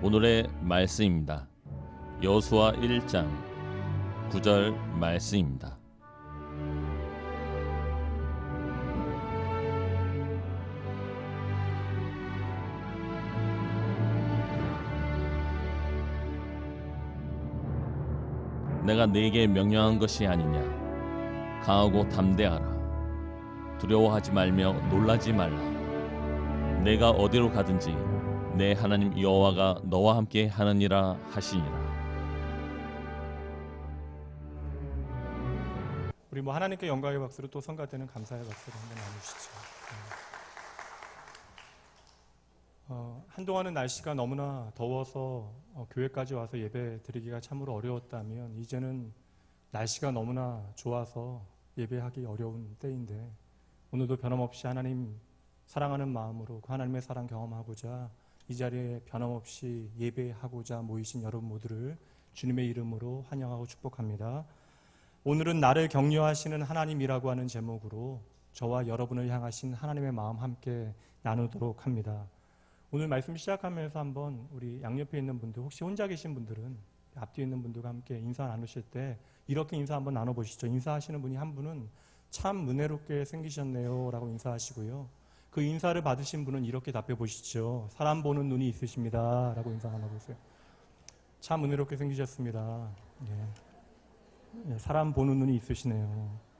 오늘의 말씀입니다. 여호수아 1장 9절 말씀입니다. 내가 네게 명령한 것이 아니냐. 강하고 담대하라. 두려워하지 말며 놀라지 말라. 내가 어디로 가든지 내 하나님 여호와가 너와 함께 하느니라 하시니라. 우리 하나님께 영광의 박수로 또 성가되는 감사의 박수를 한번 나누시죠. 한동안은 날씨가 너무나 더워서 교회까지 와서 예배 드리기가 참으로 어려웠다면 이제는 날씨가 너무나 좋아서 예배하기 어려운 때인데 오늘도 변함없이 하나님 사랑하는 마음으로 그 하나님의 사랑 경험하고자 이 자리에 변함없이 예배하고자 모이신 여러분 모두를 주님의 이름으로 환영하고 축복합니다. 오늘은 나를 격려하시는 하나님이라고 하는 제목으로 저와 여러분을 향하신 하나님의 마음 함께 나누도록 합니다. 오늘 말씀 시작하면서 한번 우리 양옆에 있는 분들, 혹시 혼자 계신 분들은 앞뒤에 있는 분들과 함께 인사 나누실 때 이렇게 인사 한번 나눠보시죠. 인사하시는 분이 한 분은 참 은혜롭게 생기셨네요 라고 인사하시고요. 그 인사를 받으신 분은 이렇게 답해 보시죠. 사람 보는 눈이 있으십니다 라고 인사 나눠보세요. 참 은혜롭게 생기셨습니다. 예, 사람 보는 눈이 있으시네요.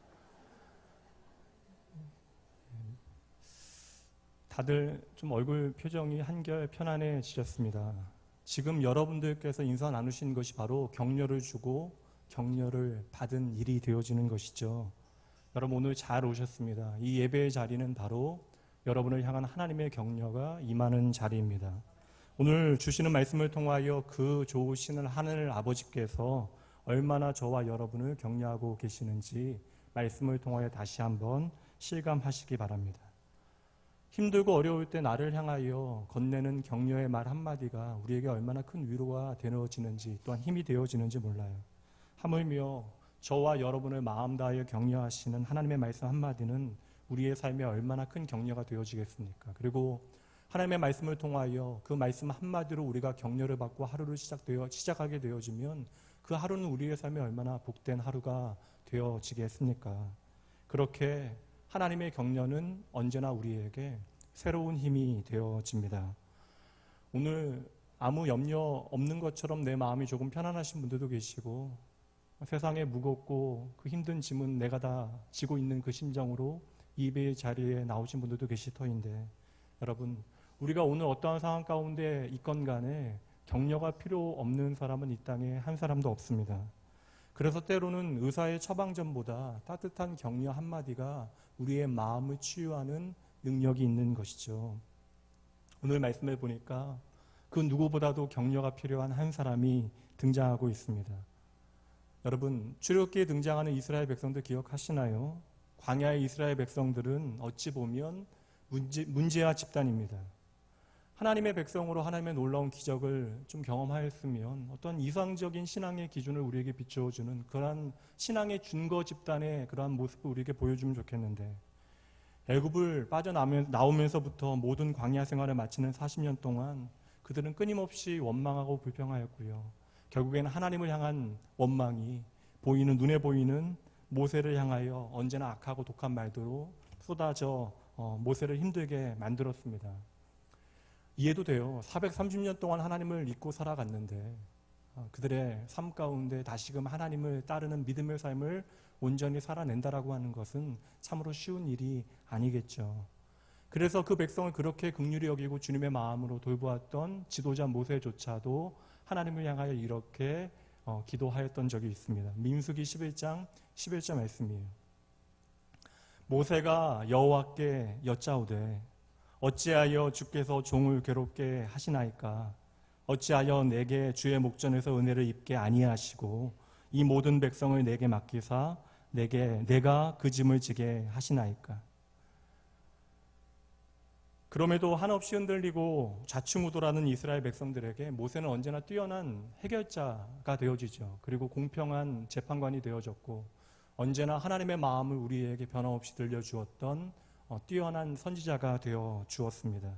다들 좀 얼굴 표정이 한결 편안해지셨습니다. 지금 여러분들께서 인사 나누신 것이 바로 격려를 주고 격려를 받은 일이 되어지는 것이죠. 여러분 오늘 잘 오셨습니다. 이 예배의 자리는 바로 여러분을 향한 하나님의 격려가 임하는 자리입니다. 오늘 주시는 말씀을 통하여 그 좋으신 하늘 아버지께서 얼마나 저와 여러분을 격려하고 계시는지 말씀을 통하여 다시 한번 실감하시기 바랍니다. 힘들고 어려울 때 나를 향하여 건네는 격려의 말 한마디가 우리에게 얼마나 큰 위로가 되어지는지 또한 힘이 되어지는지 몰라요. 하물며 저와 여러분을 마음 다하여 격려하시는 하나님의 말씀 한마디는 우리의 삶에 얼마나 큰 격려가 되어지겠습니까? 그리고 하나님의 말씀을 통하여 그 말씀 한마디로 우리가 격려를 받고 하루를 시작하게 되어지면 그 하루는 우리의 삶에 얼마나 복된 하루가 되어지겠습니까? 그렇게 하나님의 격려는 언제나 우리에게 새로운 힘이 되어집니다. 오늘 아무 염려 없는 것처럼 내 마음이 조금 편안하신 분들도 계시고 세상에 무겁고 그 힘든 짐은 내가 다 지고 있는 그 심정으로 예배의 자리에 나오신 분들도 계실 터인데 여러분 우리가 오늘 어떠한 상황 가운데 있건 간에 격려가 필요 없는 사람은 이 땅에 한 사람도 없습니다. 그래서 때로는 의사의 처방전보다 따뜻한 격려 한마디가 우리의 마음을 치유하는 능력이 있는 것이죠. 오늘 말씀을 보니까 그 누구보다도 격려가 필요한 한 사람이 등장하고 있습니다. 여러분 출애굽기에 등장하는 이스라엘 백성들 기억하시나요? 광야의 이스라엘 백성들은 어찌 보면 문제아 집단입니다. 하나님의 백성으로 하나님의 놀라운 기적을 좀 경험하였으면 어떤 이상적인 신앙의 기준을 우리에게 비춰주는 그러한 신앙의 준거 집단의 그러한 모습을 우리에게 보여주면 좋겠는데 애굽을 빠져나오면서부터 모든 광야 생활을 마치는 40년 동안 그들은 끊임없이 원망하고 불평하였고요. 결국에는 하나님을 향한 원망이 눈에 보이는 모세를 향하여 언제나 악하고 독한 말들로 쏟아져 모세를 힘들게 만들었습니다. 이해도 돼요. 430년 동안 하나님을 잊고 살아갔는데 그들의 삶 가운데 다시금 하나님을 따르는 믿음의 삶을 온전히 살아낸다라고 하는 것은 참으로 쉬운 일이 아니겠죠. 그래서 그 백성을 그렇게 긍휼히 여기고 주님의 마음으로 돌보았던 지도자 모세조차도 하나님을 향하여 이렇게 기도하였던 적이 있습니다. 민수기 11장 11절 말씀이에요. 모세가 여호와께 여짜오되 어찌하여 주께서 종을 괴롭게 하시나이까? 어찌하여 내게 주의 목전에서 은혜를 입게 아니하시고 이 모든 백성을 내게 맡기사 내가 그 짐을 지게 하시나이까? 그럼에도 한없이 흔들리고 좌충우돌하는 이스라엘 백성들에게 모세는 언제나 뛰어난 해결자가 되어지죠. 그리고 공평한 재판관이 되어졌고 언제나 하나님의 마음을 우리에게 변함없이 들려주었던 뛰어난 선지자가 되어 주었습니다.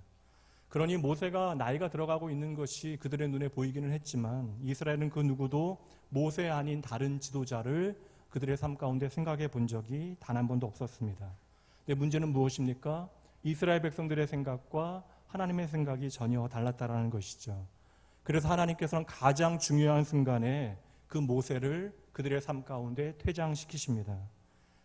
그러니 모세가 나이가 들어가고 있는 것이 그들의 눈에 보이기는 했지만 이스라엘은 그 누구도 모세 아닌 다른 지도자를 그들의 삶 가운데 생각해 본 적이 단 한 번도 없었습니다. 근데 문제는 무엇입니까? 이스라엘 백성들의 생각과 하나님의 생각이 전혀 달랐다라는 것이죠. 그래서 하나님께서는 가장 중요한 순간에 그 모세를 그들의 삶 가운데 퇴장시키십니다.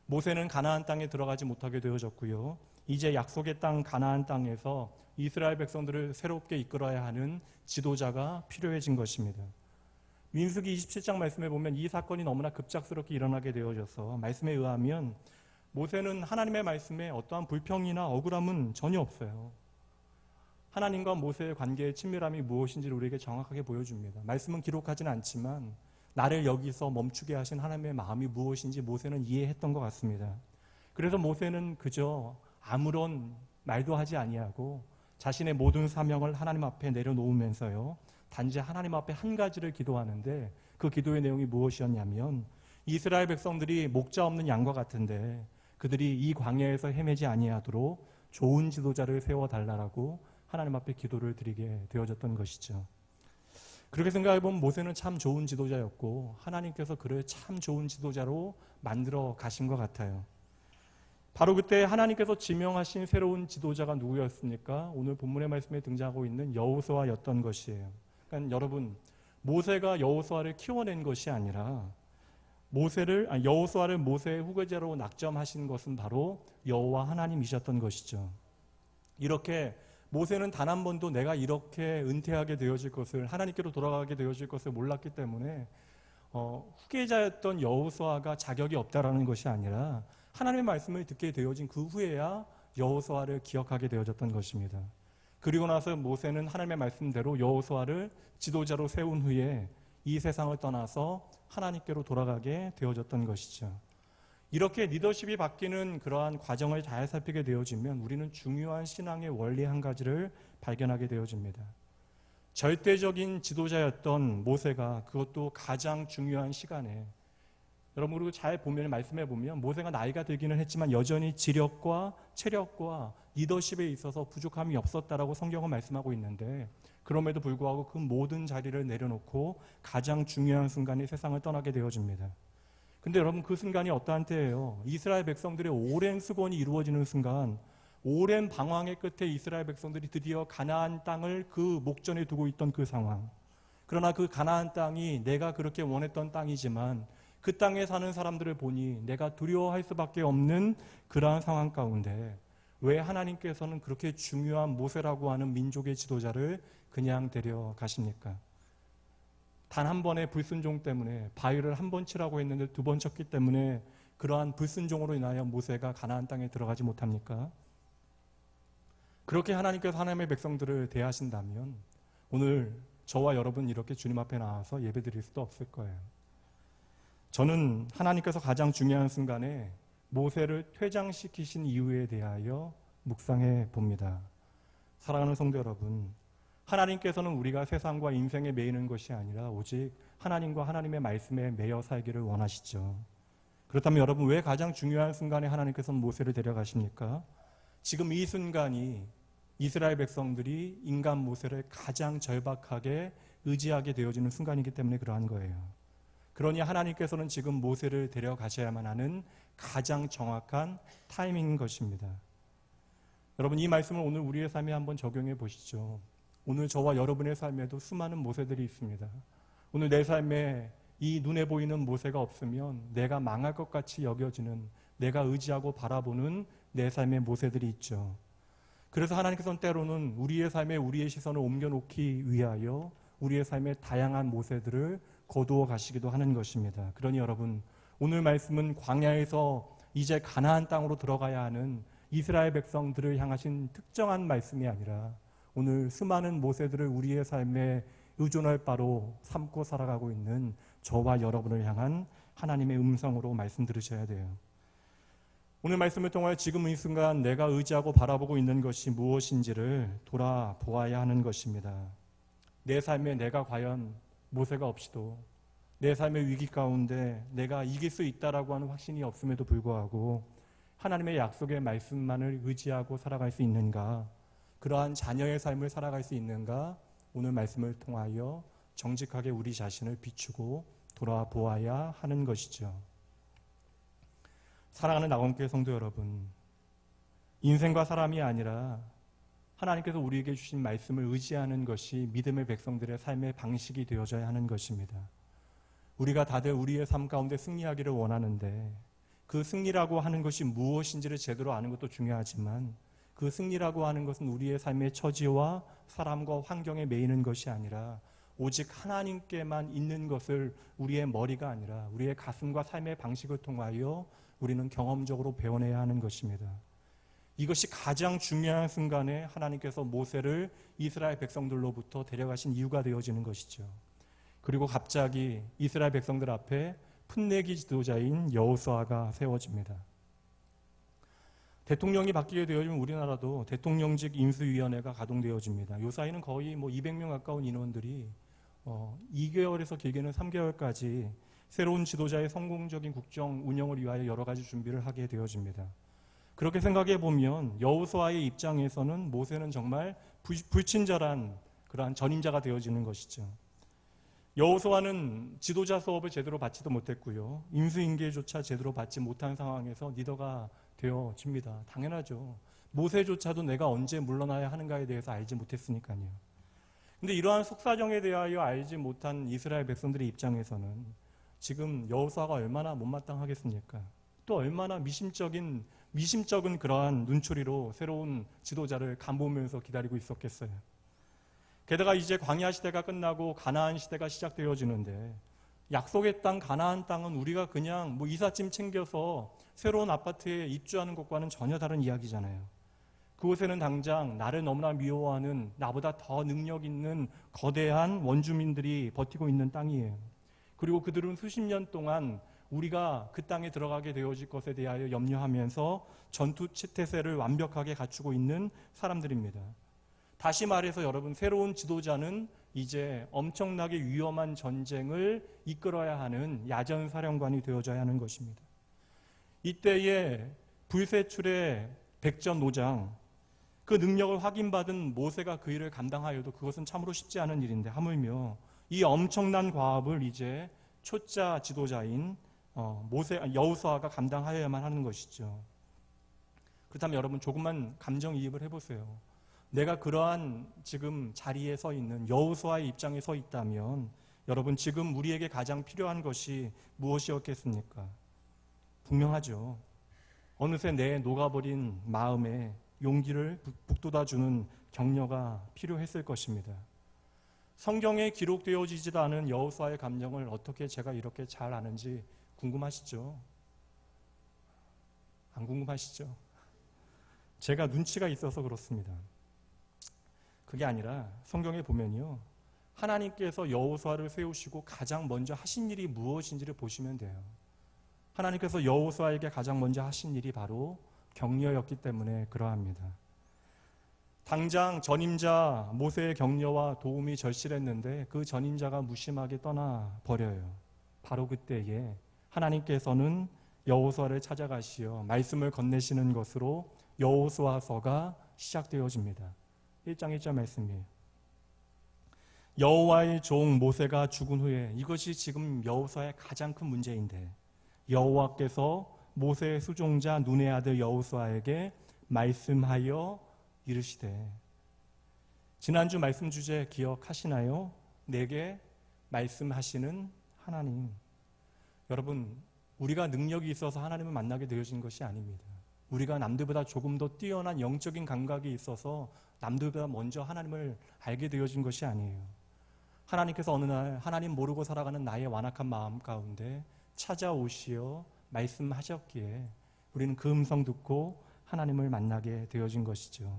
모세는 가나안 땅에 들어가지 못하게 되어졌고요. 이제 약속의 땅 가나안 땅에서 이스라엘 백성들을 새롭게 이끌어야 하는 지도자가 필요해진 것입니다. 민수기 27장 말씀에 보면 이 사건이 너무나 급작스럽게 일어나게 되어져서 말씀에 의하면 모세는 하나님의 말씀에 어떠한 불평이나 억울함은 전혀 없어요. 하나님과 모세의 관계의 친밀함이 무엇인지를 우리에게 정확하게 보여줍니다. 말씀은 기록하지는 않지만 나를 여기서 멈추게 하신 하나님의 마음이 무엇인지 모세는 이해했던 것 같습니다. 그래서 모세는 그저 아무런 말도 하지 아니하고 자신의 모든 사명을 하나님 앞에 내려놓으면서요, 단지 하나님 앞에 한 가지를 기도하는데 그 기도의 내용이 무엇이었냐면 이스라엘 백성들이 목자 없는 양과 같은데 그들이 이 광야에서 헤매지 아니하도록 좋은 지도자를 세워달라고 하나님 앞에 기도를 드리게 되어졌던 것이죠. 그렇게 생각해보면 모세는 참 좋은 지도자였고 하나님께서 그를 참 좋은 지도자로 만들어 가신 것 같아요. 바로 그때 하나님께서 지명하신 새로운 지도자가 누구였습니까? 오늘 본문의 말씀에 등장하고 있는 여호수아였던 것이에요. 그러니까 여러분, 모세가 여호수아를 키워낸 것이 아니라 여호수아를 모세의 후계자로 낙점하신 것은 바로 여호와 하나님이셨던 것이죠. 이렇게 모세는 단 한 번도 내가 이렇게 은퇴하게 되어질 것을, 하나님께로 돌아가게 되어질 것을 몰랐기 때문에 후계자였던 여호수아가 자격이 없다라는 것이 아니라 하나님의 말씀을 듣게 되어진 그 후에야 여호수아를 기억하게 되어졌던 것입니다. 그리고 나서 모세는 하나님의 말씀대로 여호수아를 지도자로 세운 후에 이 세상을 떠나서 하나님께로 돌아가게 되어졌던 것이죠. 이렇게 리더십이 바뀌는 그러한 과정을 잘 살피게 되어지면 우리는 중요한 신앙의 원리 한 가지를 발견하게 되어집니다. 절대적인 지도자였던 모세가, 그것도 가장 중요한 시간에, 여러분 그리고 잘 보면 말씀해 보면 모세가 나이가 들기는 했지만 여전히 지력과 체력과 리더십에 있어서 부족함이 없었다라고 성경은 말씀하고 있는데, 그럼에도 불구하고 그 모든 자리를 내려놓고 가장 중요한 순간에 세상을 떠나게 되어집니다. 근데 여러분 그 순간이 어떠한 때예요? 이스라엘 백성들의 오랜 수곤이 이루어지는 순간, 오랜 방황의 끝에 이스라엘 백성들이 드디어 가나안 땅을 그 목전에 두고 있던 그 상황. 그러나 그 가나안 땅이 내가 그렇게 원했던 땅이지만 그 땅에 사는 사람들을 보니 내가 두려워할 수밖에 없는 그러한 상황 가운데 왜 하나님께서는 그렇게 중요한 모세라고 하는 민족의 지도자를 그냥 데려가십니까? 단 한 번의 불순종 때문에 바위를 한 번 치라고 했는데 두 번 쳤기 때문에 그러한 불순종으로 인하여 모세가 가나안 땅에 들어가지 못합니까? 그렇게 하나님께서 하나님의 백성들을 대하신다면 오늘 저와 여러분 이렇게 주님 앞에 나와서 예배드릴 수도 없을 거예요. 저는 하나님께서 가장 중요한 순간에 모세를 퇴장시키신 이유에 대하여 묵상해 봅니다. 사랑하는 성도 여러분, 하나님께서는 우리가 세상과 인생에 매이는 것이 아니라 오직 하나님과 하나님의 말씀에 매여 살기를 원하시죠. 그렇다면 여러분, 왜 가장 중요한 순간에 하나님께서는 모세를 데려가십니까? 지금 이 순간이 이스라엘 백성들이 인간 모세를 가장 절박하게 의지하게 되어지는 순간이기 때문에 그러한 거예요. 그러니 하나님께서는 지금 모세를 데려가셔야만 하는 가장 정확한 타이밍인 것입니다. 여러분, 이 말씀을 오늘 우리의 삶에 한번 적용해 보시죠. 오늘 저와 여러분의 삶에도 수많은 모세들이 있습니다. 오늘 내 삶에 이 눈에 보이는 모세가 없으면 내가 망할 것 같이 여겨지는, 내가 의지하고 바라보는 내 삶의 모세들이 있죠. 그래서 하나님께서는 때로는 우리의 삶에 우리의 시선을 옮겨놓기 위하여 우리의 삶의 다양한 모세들을 거두어 가시기도 하는 것입니다. 그러니 여러분, 오늘 말씀은 광야에서 이제 가나안 땅으로 들어가야 하는 이스라엘 백성들을 향하신 특정한 말씀이 아니라 오늘 수많은 모세들을 우리의 삶에 의존할 바로 삼고 살아가고 있는 저와 여러분을 향한 하나님의 음성으로 말씀 들으셔야 돼요. 오늘 말씀을 통하여 지금 이 순간 내가 의지하고 바라보고 있는 것이 무엇인지를 돌아보아야 하는 것입니다. 내 삶에 내가 과연 모세가 없이도 내 삶의 위기 가운데 내가 이길 수 있다라고 하는 확신이 없음에도 불구하고 하나님의 약속의 말씀만을 의지하고 살아갈 수 있는가? 그러한 자녀의 삶을 살아갈 수 있는가? 오늘 말씀을 통하여 정직하게 우리 자신을 비추고 돌아보아야 하는 것이죠. 사랑하는 나건교회 성도 여러분, 인생과 사람이 아니라 하나님께서 우리에게 주신 말씀을 의지하는 것이 믿음의 백성들의 삶의 방식이 되어져야 하는 것입니다. 우리가 다들 우리의 삶 가운데 승리하기를 원하는데 그 승리라고 하는 것이 무엇인지를 제대로 아는 것도 중요하지만 그 승리라고 하는 것은 우리의 삶의 처지와 사람과 환경에 매이는 것이 아니라 오직 하나님께만 있는 것을 우리의 머리가 아니라 우리의 가슴과 삶의 방식을 통하여 우리는 경험적으로 배워내야 하는 것입니다. 이것이 가장 중요한 순간에 하나님께서 모세를 이스라엘 백성들로부터 데려가신 이유가 되어지는 것이죠. 그리고 갑자기 이스라엘 백성들 앞에 풋내기 지도자인 여호수아가 세워집니다. 대통령이 바뀌게 되어지면 우리나라도 대통령직 인수위원회가 가동되어집니다. 요 사이는 거의 200명 가까운 인원들이 2개월에서 길게는 3개월까지 새로운 지도자의 성공적인 국정 운영을 위하여 여러 가지 준비를 하게 되어집니다. 그렇게 생각해 보면 여호수아의 입장에서는 모세는 정말 불친절한 그러한 전임자가 되어지는 것이죠. 여호수아는 지도자 수업을 제대로 받지도 못했고요. 인수인계조차 제대로 받지 못한 상황에서 리더가 되어집니다. 당연하죠. 모세조차도 내가 언제 물러나야 하는가에 대해서 알지 못했으니까요. 근데 이러한 속사정에 대하여 알지 못한 이스라엘 백성들의 입장에서는 지금 여호수아가 얼마나 못마땅하겠습니까? 또 얼마나 미심쩍은 그러한 눈초리로 새로운 지도자를 간보면서 기다리고 있었겠어요. 게다가 이제 광야 시대가 끝나고 가나안 시대가 시작되어지는데 약속의 땅 가나안 땅은 우리가 그냥 이삿짐 챙겨서 새로운 아파트에 입주하는 것과는 전혀 다른 이야기잖아요. 그곳에는 당장 나를 너무나 미워하는 나보다 더 능력 있는 거대한 원주민들이 버티고 있는 땅이에요. 그리고 그들은 수십 년 동안 우리가 그 땅에 들어가게 되어질 것에 대하여 염려하면서 전투 태세를 완벽하게 갖추고 있는 사람들입니다. 다시 말해서 여러분, 새로운 지도자는 이제 엄청나게 위험한 전쟁을 이끌어야 하는 야전사령관이 되어져야 하는 것입니다. 이때에 불세출의 백전노장, 그 능력을 확인받은 모세가 그 일을 감당하여도 그것은 참으로 쉽지 않은 일인데 하물며 이 엄청난 과업을 이제 초짜 지도자인 여호수아가 감당하여야만 하는 것이죠. 그렇다면 여러분, 조금만 감정이입을 해보세요. 내가 그러한 지금 자리에 서 있는 여호수아의 입장에 서 있다면 여러분, 지금 우리에게 가장 필요한 것이 무엇이었겠습니까? 분명하죠. 어느새 내 녹아버린 마음에 용기를 북돋아주는 격려가 필요했을 것입니다. 성경에 기록되어지지도 않은 여호수아의 감정을 어떻게 제가 이렇게 잘 아는지 궁금하시죠? 안 궁금하시죠? 제가 눈치가 있어서 그렇습니다. 그게 아니라 성경에 보면요, 하나님께서 여호수아를 세우시고 가장 먼저 하신 일이 무엇인지를 보시면 돼요. 하나님께서 여호수아에게 가장 먼저 하신 일이 바로 격려였기 때문에 그러합니다. 당장 전임자 모세의 격려와 도움이 절실했는데 그 전임자가 무심하게 떠나버려요. 바로 그때에 하나님께서는 여호수아를 찾아가시어 말씀을 건네시는 것으로 여호수아서가 시작되어집니다. 1장 1절 말씀이에요. 여호와의 종 모세가 죽은 후에, 이것이 지금 여호수아의 가장 큰 문제인데, 여호와께서 모세의 수종자 눈의 아들 여호수아에게 말씀하여 이르시되, 지난주 말씀 주제 기억하시나요? 내게 말씀하시는 하나님. 여러분, 우리가 능력이 있어서 하나님을 만나게 되어진 것이 아닙니다. 우리가 남들보다 조금 더 뛰어난 영적인 감각이 있어서 남들보다 먼저 하나님을 알게 되어진 것이 아니에요. 하나님께서 어느 날 하나님 모르고 살아가는 나의 완악한 마음 가운데 찾아오시어 말씀하셨기에 우리는 그 음성 듣고 하나님을 만나게 되어진 것이죠.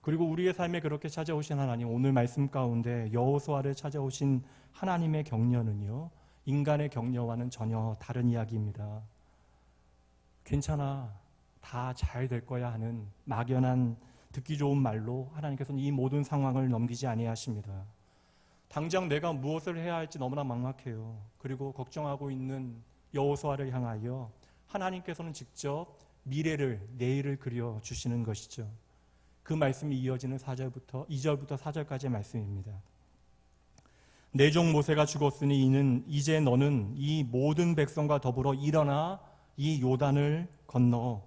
그리고 우리의 삶에 그렇게 찾아오신 하나님, 오늘 말씀 가운데 여호수아를 찾아오신 하나님의 격려는요, 인간의 격려와는 전혀 다른 이야기입니다. 괜찮아, 다 잘 될 거야 하는 막연한 듣기 좋은 말로 하나님께서는 이 모든 상황을 넘기지 아니하십니다. 당장 내가 무엇을 해야 할지 너무나 막막해요. 그리고 걱정하고 있는 여호수아를 향하여 하나님께서는 직접 미래를, 내일을 그려주시는 것이죠. 그 말씀이 이어지는 4절부터 2절부터 4절까지의 말씀입니다. 내 종 모세가 죽었으니 이제 너는 이 모든 백성과 더불어 일어나 이 요단을 건너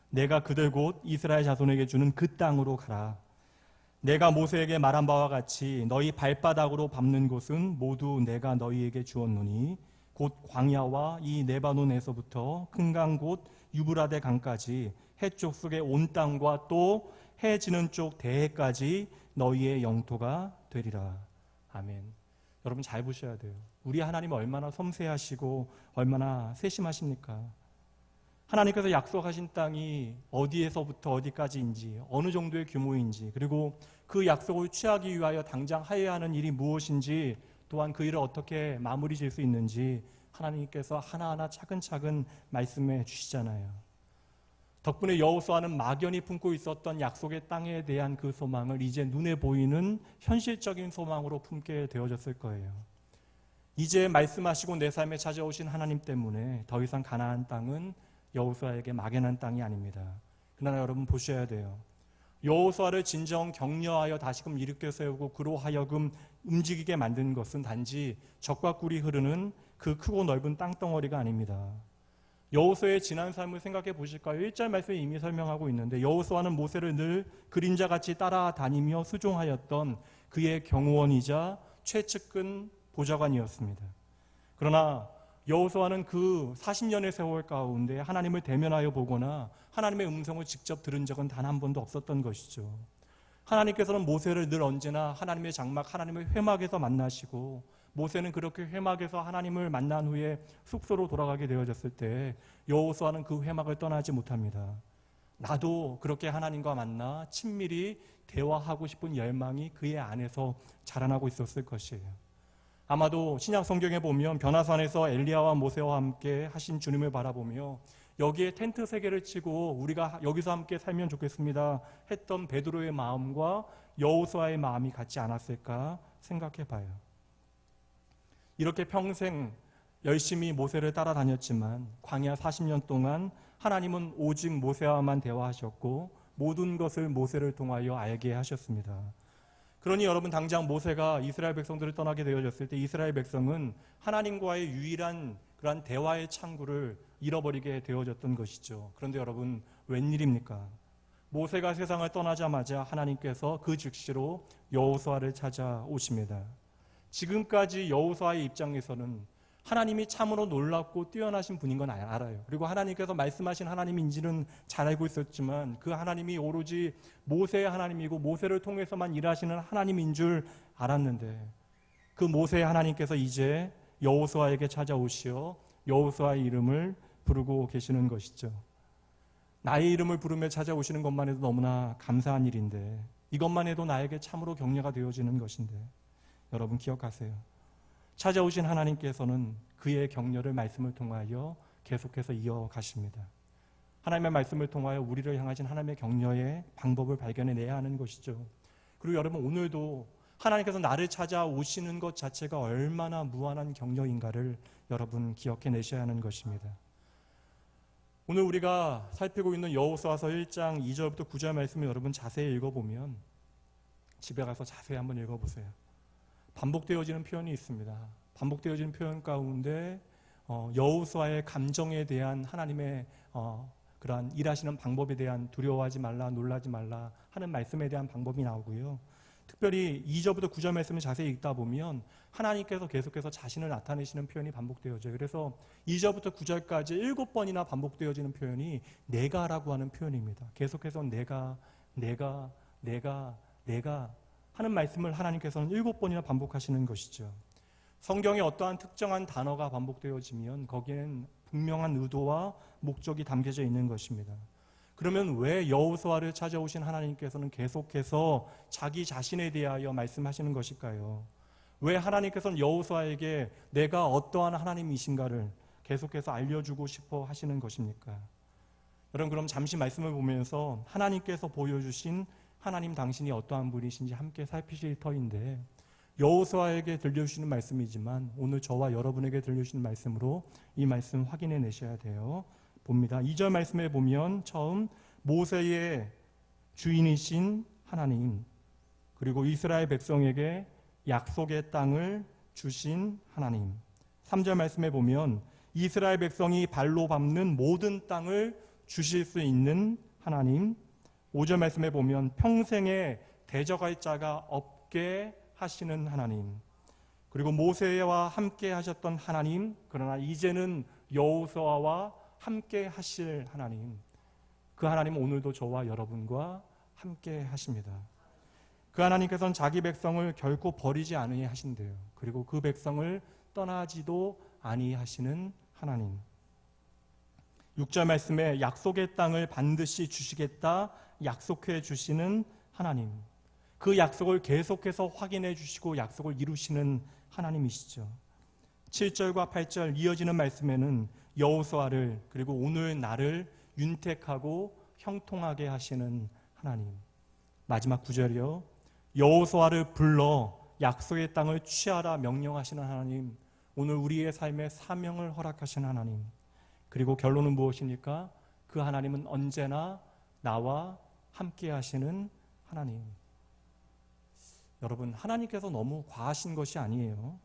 내가 그들 곧 이스라엘 자손에게 주는 그 땅으로 가라. 내가 모세에게 말한 바와 같이 너희 발바닥으로 밟는 곳은 모두 내가 너희에게 주었노니 곧 광야와 이 레바논에서부터 큰 강 곧 유브라데 강까지 해쪽 속의 온 땅과 또 해 지는 쪽 대해까지 너희의 영토가 되리라. 아멘. 여러분 잘 보셔야 돼요. 우리 하나님 얼마나 섬세하시고 얼마나 세심하십니까? 하나님께서 약속하신 땅이 어디에서부터 어디까지인지 어느 정도의 규모인지 그리고 그 약속을 취하기 위하여 당장 하여야 하는 일이 무엇인지 또한 그 일을 어떻게 마무리 지을 수 있는지 하나님께서 하나하나 차근차근 말씀해 주시잖아요. 덕분에 여호수아는 막연히 품고 있었던 약속의 땅에 대한 그 소망을 이제 눈에 보이는 현실적인 소망으로 품게 되어졌을 거예요. 이제 말씀하시고 내 삶에 찾아오신 하나님 때문에 더 이상 가나안 땅은 여호수아에게 막연한 땅이 아닙니다. 그러나 여러분 보셔야 돼요. 여호수아를 진정 격려하여 다시금 일으켜 세우고 그로 하여금 움직이게 만든 것은 단지 적과 꿀이 흐르는 그 크고 넓은 땅덩어리가 아닙니다. 여호수아의 지난 삶을 생각해 보실까요? 1절 말씀에 이미 설명하고 있는데 여호수아는 모세를 늘 그림자같이 따라다니며 수종하였던 그의 경호원이자 최측근 보좌관이었습니다. 그러나 여호수아는 그 40년의 세월 가운데 하나님을 대면하여 보거나 하나님의 음성을 직접 들은 적은 단 한 번도 없었던 것이죠. 하나님께서는 모세를 늘 언제나 하나님의 장막, 하나님의 회막에서 만나시고 모세는 그렇게 회막에서 하나님을 만난 후에 숙소로 돌아가게 되어졌을 때 여호수아는 그 회막을 떠나지 못합니다. 나도 그렇게 하나님과 만나 친밀히 대화하고 싶은 열망이 그의 안에서 자라나고 있었을 것이에요. 아마도 신약 성경에 보면 변화산에서 엘리야와 모세와 함께 하신 주님을 바라보며 여기에 텐트 3개를 치고 우리가 여기서 함께 살면 좋겠습니다 했던 베드로의 마음과 여호수아의 마음이 같지 않았을까 생각해 봐요. 이렇게 평생 열심히 모세를 따라다녔지만 광야 40년 동안 하나님은 오직 모세와만 대화하셨고 모든 것을 모세를 통하여 알게 하셨습니다. 그러니 여러분 당장 모세가 이스라엘 백성들을 떠나게 되어졌을 때 이스라엘 백성은 하나님과의 유일한 그러한 대화의 창구를 잃어버리게 되어졌던 것이죠. 그런데 여러분 웬일입니까? 모세가 세상을 떠나자마자 하나님께서 그 즉시로 여호수아를 찾아오십니다. 지금까지 여호수아의 입장에서는 하나님이 참으로 놀랍고 뛰어나신 분인 건 알아요. 그리고 하나님께서 말씀하신 하나님인지는 잘 알고 있었지만 그 하나님이 오로지 모세의 하나님이고 모세를 통해서만 일하시는 하나님인 줄 알았는데 그 모세의 하나님께서 이제 여호수아에게 찾아오시어 여호수아의 이름을 부르고 계시는 것이죠. 나의 이름을 부르며 찾아오시는 것만 해도 너무나 감사한 일인데 이것만 해도 나에게 참으로 격려가 되어지는 것인데 여러분 기억하세요. 찾아오신 하나님께서는 그의 격려를 말씀을 통하여 계속해서 이어가십니다. 하나님의 말씀을 통하여 우리를 향하신 하나님의 격려의 방법을 발견해내야 하는 것이죠. 그리고 여러분 오늘도 하나님께서 나를 찾아오시는 것 자체가 얼마나 무한한 격려인가를 여러분 기억해내셔야 하는 것입니다. 오늘 우리가 살피고 있는 여호수아서 1장 2절부터 9절 말씀을 여러분 자세히 읽어보면 집에 가서 자세히 한번 읽어보세요. 반복되어지는 표현이 있습니다. 반복되어지는 표현 가운데 여호수아의 감정에 대한 하나님의 그러한 일하시는 방법에 대한 두려워하지 말라, 놀라지 말라 하는 말씀에 대한 방법이 나오고요. 특별히 2절부터 9절 말씀을 자세히 읽다 보면 하나님께서 계속해서 자신을 나타내시는 표현이 반복되어져요. 그래서 2절부터 9절까지 7번이나 반복되어지는 표현이 내가라고 하는 표현입니다. 계속해서 내가 하는 말씀을 하나님께서는 7번이나 반복하시는 것이죠. 성경에 어떠한 특정한 단어가 반복되어지면 거기에는 분명한 의도와 목적이 담겨져 있는 것입니다. 그러면 왜 여호수아를 찾아오신 하나님께서는 계속해서 자기 자신에 대하여 말씀하시는 것일까요? 왜 하나님께서는 여호수아에게 내가 어떠한 하나님이신가를 계속해서 알려주고 싶어 하시는 것입니까? 여러분 그럼 잠시 말씀을 보면서 하나님께서 보여주신 하나님 당신이 어떠한 분이신지 함께 살피실 터인데 여호수아에게 들려주시는 말씀이지만 오늘 저와 여러분에게 들려주시는 말씀으로 이 말씀 확인해 내셔야 돼요. 봅니다. 2절 말씀에 보면 처음 모세의 주인이신 하나님, 그리고 이스라엘 백성에게 약속의 땅을 주신 하나님. 3절 말씀에 보면 이스라엘 백성이 발로 밟는 모든 땅을 주실 수 있는 하나님. 5절 말씀에 보면 평생에 대적할 자가 없게 하시는 하나님. 그리고 모세와 함께 하셨던 하나님, 그러나 이제는 여호수아와 함께 하실 하나님. 그 하나님은 오늘도 저와 여러분과 함께 하십니다. 그 하나님께서는 자기 백성을 결코 버리지 아니하신대요. 그리고 그 백성을 떠나지도 아니하시는 하나님. 6절 말씀에 약속의 땅을 반드시 주시겠다 약속해 주시는 하나님. 그 약속을 계속해서 확인해 주시고 약속을 이루시는 하나님이시죠. 7절과 8절 이어지는 말씀에는 여호수아를 그리고 오늘 나를 윤택하고 형통하게 하시는 하나님. 마지막 9절이요. 여호수아를 불러 약속의 땅을 취하라 명령하시는 하나님. 오늘 우리의 삶에 사명을 허락하시는 하나님. 그리고 결론은 무엇입니까? 그 하나님은 언제나 나와 함께 하시는 하나님. 여러분, 하나님께서 너무 과하신 것이 아니에요.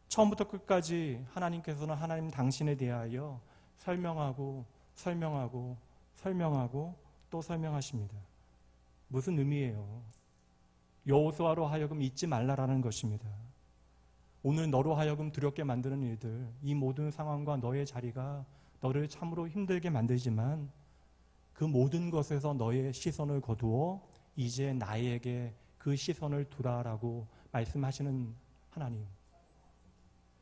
처음부터 끝까지 하나님께서는 하나님 당신에 대하여 설명하고 또 설명하십니다. 무슨 의미예요? 여호수아로 하여금 잊지 말라라는 것입니다. 오늘 너로 하여금 두렵게 만드는 일들, 이 모든 상황과 너의 자리가 너를 참으로 힘들게 만들지만 그 모든 것에서 너의 시선을 거두어 이제 나에게 그 시선을 두라라고 말씀하시는 하나님.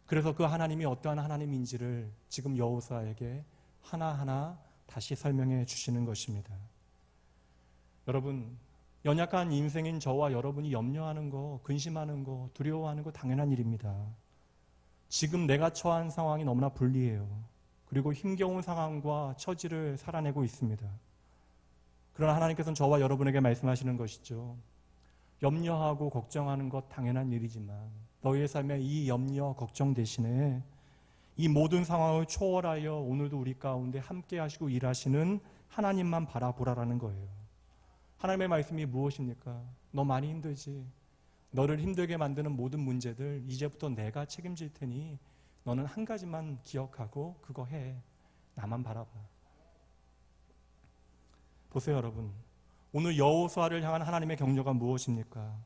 그래서 그 하나님이 어떠한 하나님인지를 지금 여호수아에게 하나하나 다시 설명해 주시는 것입니다. 여러분, 연약한 인생인 저와 여러분이 염려하는 거, 근심하는 거, 두려워하는 거 당연한 일입니다. 지금 내가 처한 상황이 너무나 불리해요. 그리고 힘겨운 상황과 처지를 살아내고 있습니다. 그러나 하나님께서는 저와 여러분에게 말씀하시는 것이죠. 염려하고 걱정하는 것 당연한 일이지만 너희의 삶에 이 염려, 걱정 대신에 이 모든 상황을 초월하여 오늘도 우리 가운데 함께 하시고 일하시는 하나님만 바라보라라는 거예요. 하나님의 말씀이 무엇입니까? 너 많이 힘들지? 너를 힘들게 만드는 모든 문제들 이제부터 내가 책임질 테니 너는 한 가지만 기억하고 그거 해. 나만 바라봐. 보세요, 여러분. 오늘 여호수아를 향한 하나님의 격려가 무엇입니까?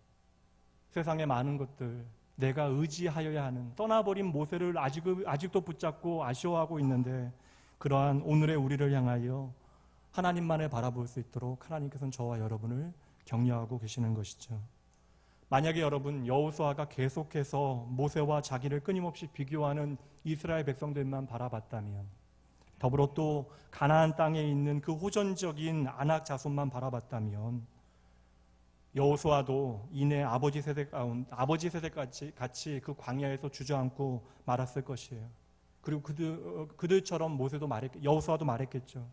세상의 많은 것들, 내가 의지하여야 하는, 떠나버린 모세를 아직도 붙잡고 아쉬워하고 있는데 그러한 오늘의 우리를 향하여 하나님만을 바라볼 수 있도록 하나님께서는 저와 여러분을 격려하고 계시는 것이죠. 만약에 여러분 여호수아가 계속해서 모세와 자기를 끊임없이 비교하는 이스라엘 백성들만 바라봤다면, 더불어 또 가나안 땅에 있는 그 호전적인 아낙 자손만 바라봤다면 여호수아도 이내 아버지 세대같이 그 광야에서 주저앉고 말았을 것이에요. 그리고 그들처럼 여호수아도 말했겠죠.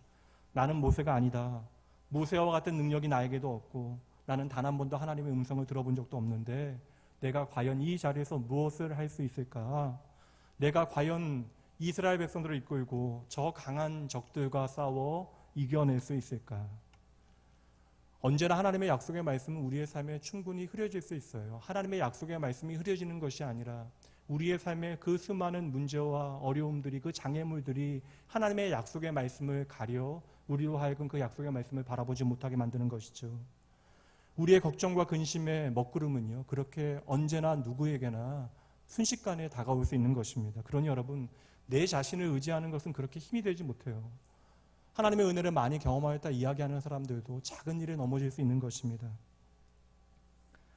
나는 모세가 아니다. 모세와 같은 능력이 나에게도 없고 나는 단 한 번도 하나님의 음성을 들어본 적도 없는데 내가 과연 이 자리에서 무엇을 할 수 있을까? 내가 과연 이스라엘 백성들을 이끌고 저 강한 적들과 싸워 이겨낼 수 있을까? 언제나 하나님의 약속의 말씀은 우리의 삶에 충분히 흐려질 수 있어요. 하나님의 약속의 말씀이 흐려지는 것이 아니라 우리의 삶에 그 수많은 문제와 어려움들이, 그 장애물들이 하나님의 약속의 말씀을 가려 우리로 하여금 그 약속의 말씀을 바라보지 못하게 만드는 것이죠. 우리의 걱정과 근심의 먹구름은요, 그렇게 언제나 누구에게나 순식간에 다가올 수 있는 것입니다. 그러니 여러분, 내 자신을 의지하는 것은 그렇게 힘이 되지 못해요. 하나님의 은혜를 많이 경험하였다 이야기하는 사람들도 작은 일에 넘어질 수 있는 것입니다.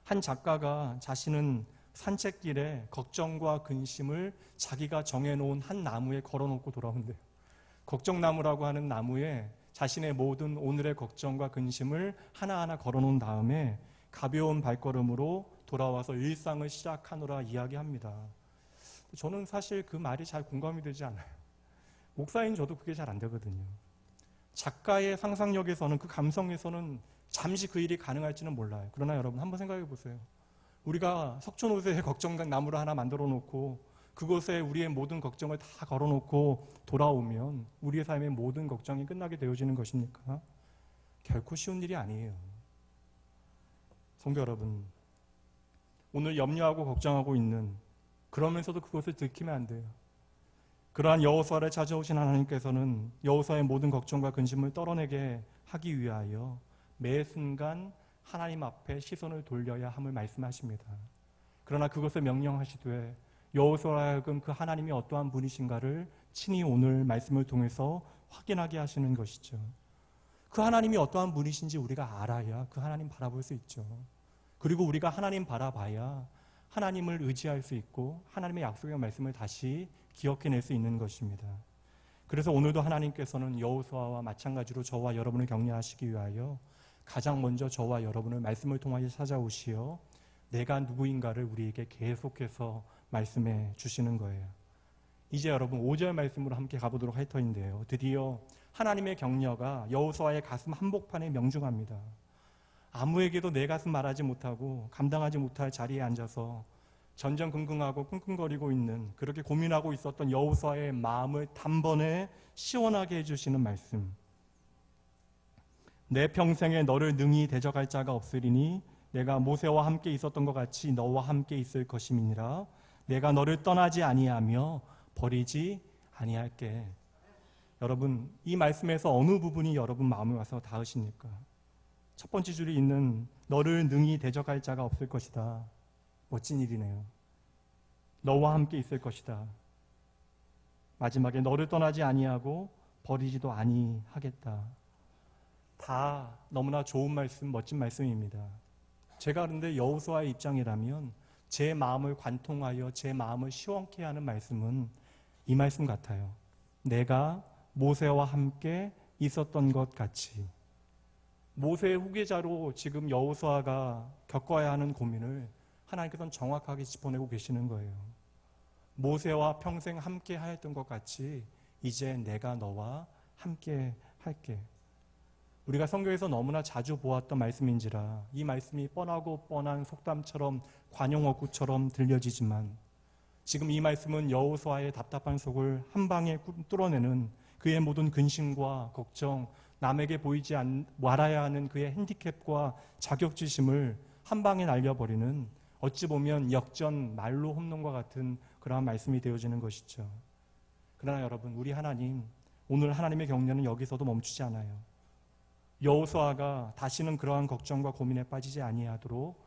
한 작가가 자신은 산책길에 걱정과 근심을 자기가 정해놓은 한 나무에 걸어놓고 돌아온대요. 걱정나무라고 하는 나무에 자신의 모든 오늘의 걱정과 근심을 하나하나 걸어놓은 다음에 가벼운 발걸음으로 돌아와서 일상을 시작하노라 이야기합니다. 저는 사실 그 말이 잘 공감이 되지 않아요. 목사인 저도 그게 잘 안 되거든요. 작가의 상상력에서는, 그 감성에서는 잠시 그 일이 가능할지는 몰라요. 그러나 여러분 한번 생각해 보세요. 우리가 석촌호수에 걱정나무를 하나 만들어 놓고 그곳에 우리의 모든 걱정을 다 걸어놓고 돌아오면 우리의 삶의 모든 걱정이 끝나게 되어지는 것입니까? 결코 쉬운 일이 아니에요. 성도 여러분, 오늘 염려하고 걱정하고 있는, 그러면서도 그것을 들키면 안 돼요. 그러한 여호수아를 찾아오신 하나님께서는 여호수아의 모든 걱정과 근심을 떨어내게 하기 위하여 매 순간 하나님 앞에 시선을 돌려야 함을 말씀하십니다. 그러나 그것을 명령하시되 여호수아로 하여금 그 하나님이 어떠한 분이신가를 친히 오늘 말씀을 통해서 확인하게 하시는 것이죠. 그 하나님이 어떠한 분이신지 우리가 알아야 그 하나님 바라볼 수 있죠. 그리고 우리가 하나님 바라봐야 하나님을 의지할 수 있고 하나님의 약속의 말씀을 다시 기억해낼 수 있는 것입니다. 그래서 오늘도 하나님께서는 여호수아와 마찬가지로 저와 여러분을 격려하시기 위하여 가장 먼저 저와 여러분을 말씀을 통하여 찾아오시어 내가 누구인가를 우리에게 계속해서 말씀해 주시는 거예요. 이제 여러분 5절 말씀으로 함께 가보도록 할 터인데요. 드디어 하나님의 격려가 여호수아의 가슴 한복판에 명중합니다. 아무에게도 내 가슴 말하지 못하고 감당하지 못할 자리에 앉아서 전전긍긍하고 끙끙거리고 있는, 그렇게 고민하고 있었던 여호수아의 마음을 단번에 시원하게 해주시는 말씀. 내 평생에 너를 능히 대적할 자가 없으리니 내가 모세와 함께 있었던 것 같이 너와 함께 있을 것임이니라. 내가 너를 떠나지 아니하며 버리지 아니할게. 여러분, 이 말씀에서 어느 부분이 여러분 마음에 와서 닿으십니까? 첫 번째 줄이 있는 너를 능히 대적할 자가 없을 것이다. 멋진 일이네요. 너와 함께 있을 것이다. 마지막에 너를 떠나지 아니하고 버리지도 아니하겠다. 다 너무나 좋은 말씀, 멋진 말씀입니다. 제가 그런데 여호수아의 입장이라면 제 마음을 관통하여 제 마음을 시원케 하는 말씀은 이 말씀 같아요. 내가 모세와 함께 있었던 것 같이. 모세의 후계자로 지금 여호수아가 겪어야 하는 고민을 하나님께서는 정확하게 짚어내고 계시는 거예요. 모세와 평생 함께 하였던 것 같이 이제 내가 너와 함께 할게. 우리가 성경에서 너무나 자주 보았던 말씀인지라 이 말씀이 뻔하고 뻔한 속담처럼 관용어구처럼 들려지지만 지금 이 말씀은 여호수아의 답답한 속을 한 방에 뚫어내는 그의 모든 근심과 걱정, 남에게 보이지 말아야 하는 그의 핸디캡과 자격지심을 한 방에 날려버리는, 어찌 보면 역전 말로 홈런과 같은 그러한 말씀이 되어지는 것이죠. 그러나 여러분, 우리 하나님, 오늘 하나님의 격려는 여기서도 멈추지 않아요. 여호수아가 다시는 그러한 걱정과 고민에 빠지지 아니하도록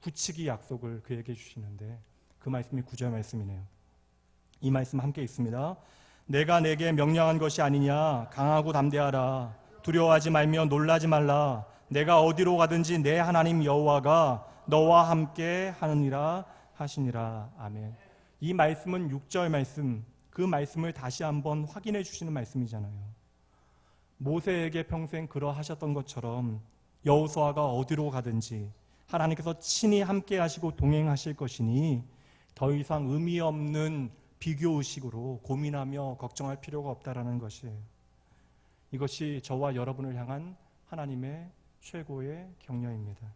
굳히기 약속을 그에게 주시는데 그 말씀이 9절 말씀이네요. 이 말씀 함께 있습니다. 내가 내게 명령한 것이 아니냐. 강하고 담대하라. 두려워하지 말며 놀라지 말라. 내가 어디로 가든지 내 하나님 여호와가 너와 함께 하느니라 하시니라. 아멘. 이 말씀은 6절 말씀, 그 말씀을 다시 한번 확인해 주시는 말씀이잖아요. 모세에게 평생 그러하셨던 것처럼 여호수아가 어디로 가든지 하나님께서 친히 함께 하시고 동행하실 것이니 더 이상 의미 없는 비교의식으로 고민하며 걱정할 필요가 없다라는 것이에요. 이것이 저와 여러분을 향한 하나님의 최고의 격려입니다.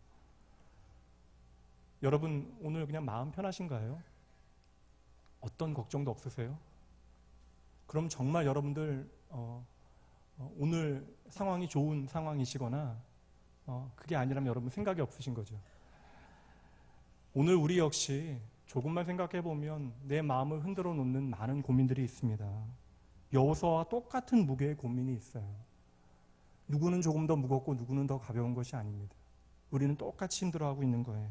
여러분, 오늘 그냥 마음 편하신가요? 어떤 걱정도 없으세요? 그럼 정말 여러분들 오늘 상황이 좋은 상황이시거나 그게 아니라면 여러분 생각이 없으신 거죠. 오늘 우리 역시 조금만 생각해 보면 내 마음을 흔들어 놓는 많은 고민들이 있습니다. 여호수아와 똑같은 무게의 고민이 있어요. 누구는 조금 더 무겁고 누구는 더 가벼운 것이 아닙니다. 우리는 똑같이 힘들어하고 있는 거예요.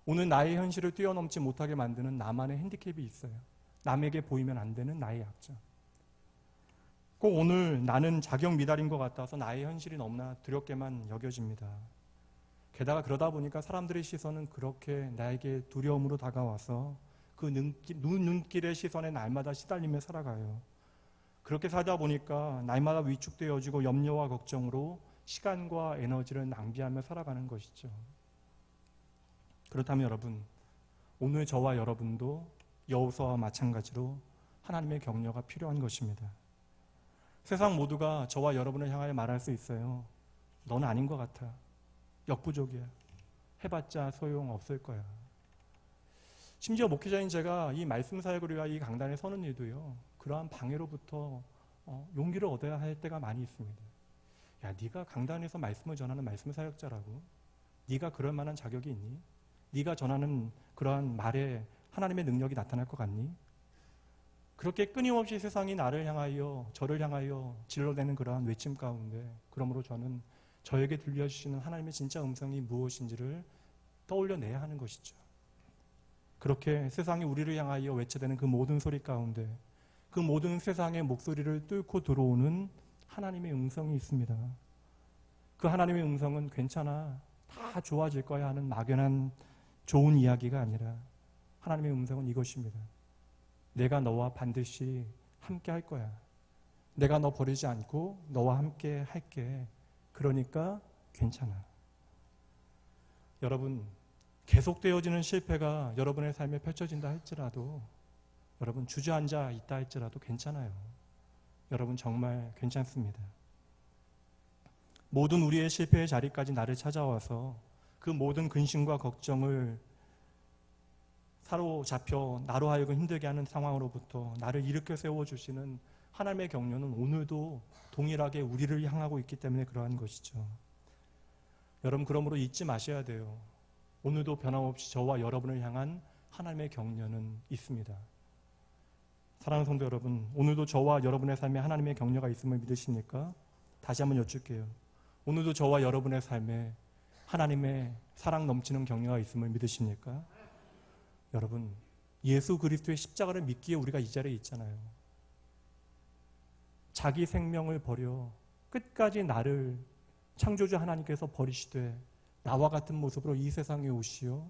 오늘 나의 현실을 뛰어넘지 못하게 만드는 나만의 핸디캡이 있어요. 남에게 보이면 안 되는 나의 약점. 꼭 오늘 나는 자격 미달인 것 같아서 나의 현실이 너무나 두렵게만 여겨집니다. 게다가 그러다 보니까 사람들의 시선은 그렇게 나에게 두려움으로 다가와서 그 눈길의 시선에 날마다 시달리며 살아가요. 그렇게 살다 보니까 날마다 위축되어지고 염려와 걱정으로 시간과 에너지를 낭비하며 살아가는 것이죠. 그렇다면 여러분, 오늘 저와 여러분도 여호수아와 마찬가지로 하나님의 격려가 필요한 것입니다. 세상 모두가 저와 여러분을 향하여 말할 수 있어요. 넌 아닌 것 같아. 역부족이야. 해봤자 소용없을 거야. 심지어 목회자인 제가 이 말씀 사역을 위하여 이 강단에 서는 일도요, 그러한 방해로부터 용기를 얻어야 할 때가 많이 있습니다. 야, 네가 강단에서 말씀을 전하는 말씀 사역자라고? 네가 그럴 만한 자격이 있니? 네가 전하는 그러한 말에 하나님의 능력이 나타날 것 같니? 그렇게 끊임없이 세상이 나를 향하여 저를 향하여 질러대는 그러한 외침 가운데 그러므로 저는 저에게 들려주시는 하나님의 진짜 음성이 무엇인지를 떠올려내야 하는 것이죠. 그렇게 세상이 우리를 향하여 외쳐대는 그 모든 소리 가운데 그 모든 세상의 목소리를 뚫고 들어오는 하나님의 음성이 있습니다. 그 하나님의 음성은 괜찮아, 다 좋아질 거야 하는 막연한 좋은 이야기가 아니라 하나님의 음성은 이것입니다. 내가 너와 반드시 함께 할 거야. 내가 너 버리지 않고 너와 함께 할게. 그러니까 괜찮아. 여러분, 계속되어지는 실패가 여러분의 삶에 펼쳐진다 할지라도 여러분 주저앉아 있다 할지라도 괜찮아요. 여러분 정말 괜찮습니다. 모든 우리의 실패의 자리까지 나를 찾아와서 그 모든 근심과 걱정을 사로잡혀 나로 하여금 힘들게 하는 상황으로부터 나를 일으켜 세워주시는 하나님의 격려는 오늘도 동일하게 우리를 향하고 있기 때문에 그러한 것이죠. 여러분 그러므로 잊지 마셔야 돼요. 오늘도 변함없이 저와 여러분을 향한 하나님의 격려는 있습니다. 사랑하는 성도 여러분, 오늘도 저와 여러분의 삶에 하나님의 격려가 있음을 믿으십니까? 다시 한번 여쭙게요. 오늘도 저와 여러분의 삶에 하나님의 사랑 넘치는 격려가 있음을 믿으십니까? 여러분, 예수 그리스도의 십자가를 믿기에 우리가 이 자리에 있잖아요. 자기 생명을 버려 끝까지 나를 창조주 하나님께서 버리시되 나와 같은 모습으로 이 세상에 오시어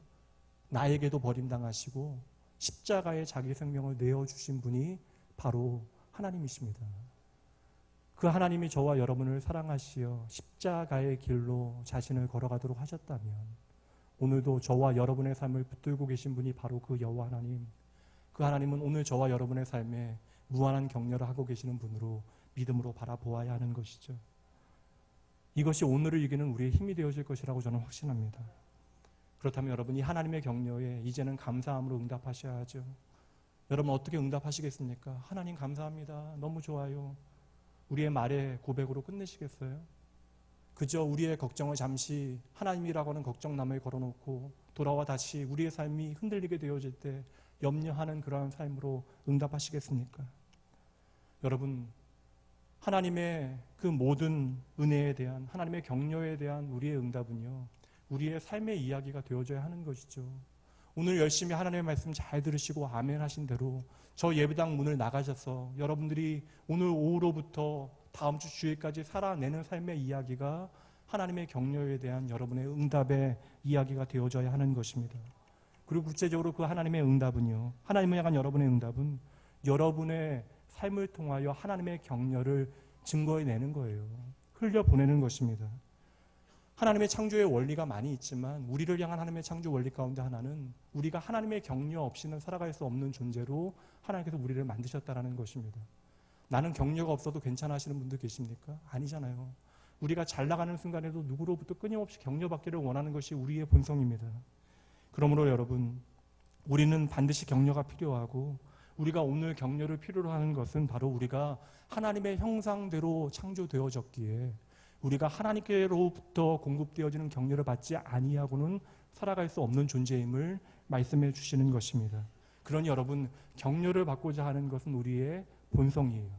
나에게도 버림당하시고 십자가에 자기 생명을 내어주신 분이 바로 하나님이십니다. 그 하나님이 저와 여러분을 사랑하시어 십자가의 길로 자신을 걸어가도록 하셨다면 오늘도 저와 여러분의 삶을 붙들고 계신 분이 바로 그 여호와 하나님, 그 하나님은 오늘 저와 여러분의 삶에 무한한 격려를 하고 계시는 분으로 믿음으로 바라보아야 하는 것이죠. 이것이 오늘을 이기는 우리의 힘이 되어질 것이라고 저는 확신합니다. 그렇다면 여러분 이 하나님의 격려에 이제는 감사함으로 응답하셔야 하죠. 여러분 어떻게 응답하시겠습니까? 하나님 감사합니다. 너무 좋아요. 우리의 말에 고백으로 끝내시겠어요? 그저 우리의 걱정을 잠시 하나님이라고 하는 걱정나무에 걸어놓고 돌아와 다시 우리의 삶이 흔들리게 되어질 때 염려하는 그러한 삶으로 응답하시겠습니까? 여러분 하나님의 그 모든 은혜에 대한 하나님의 격려에 대한 우리의 응답은요 우리의 삶의 이야기가 되어져야 하는 것이죠. 오늘 열심히 하나님의 말씀 잘 들으시고 아멘 하신 대로 저 예배당 문을 나가셔서 여러분들이 오늘 오후로부터 다음 주 주일까지 살아내는 삶의 이야기가 하나님의 격려에 대한 여러분의 응답의 이야기가 되어져야 하는 것입니다. 그리고 구체적으로 그 하나님의 응답은요, 하나님을 향한 여러분의 응답은 여러분의 삶을 통하여 하나님의 격려를 증거해내는 거예요. 흘려보내는 것입니다. 하나님의 창조의 원리가 많이 있지만 우리를 향한 하나님의 창조 원리 가운데 하나는 우리가 하나님의 격려 없이는 살아갈 수 없는 존재로 하나님께서 우리를 만드셨다는 것입니다. 나는 격려가 없어도 괜찮아 하시는 분들 계십니까? 아니잖아요. 우리가 잘 나가는 순간에도 누구로부터 끊임없이 격려받기를 원하는 것이 우리의 본성입니다. 그러므로 여러분, 우리는 반드시 격려가 필요하고 우리가 오늘 격려를 필요로 하는 것은 바로 우리가 하나님의 형상대로 창조되어졌기에 우리가 하나님께로부터 공급되어지는 격려를 받지 아니하고는 살아갈 수 없는 존재임을 말씀해 주시는 것입니다. 그러니 여러분, 격려를 받고자 하는 것은 우리의 본성이에요.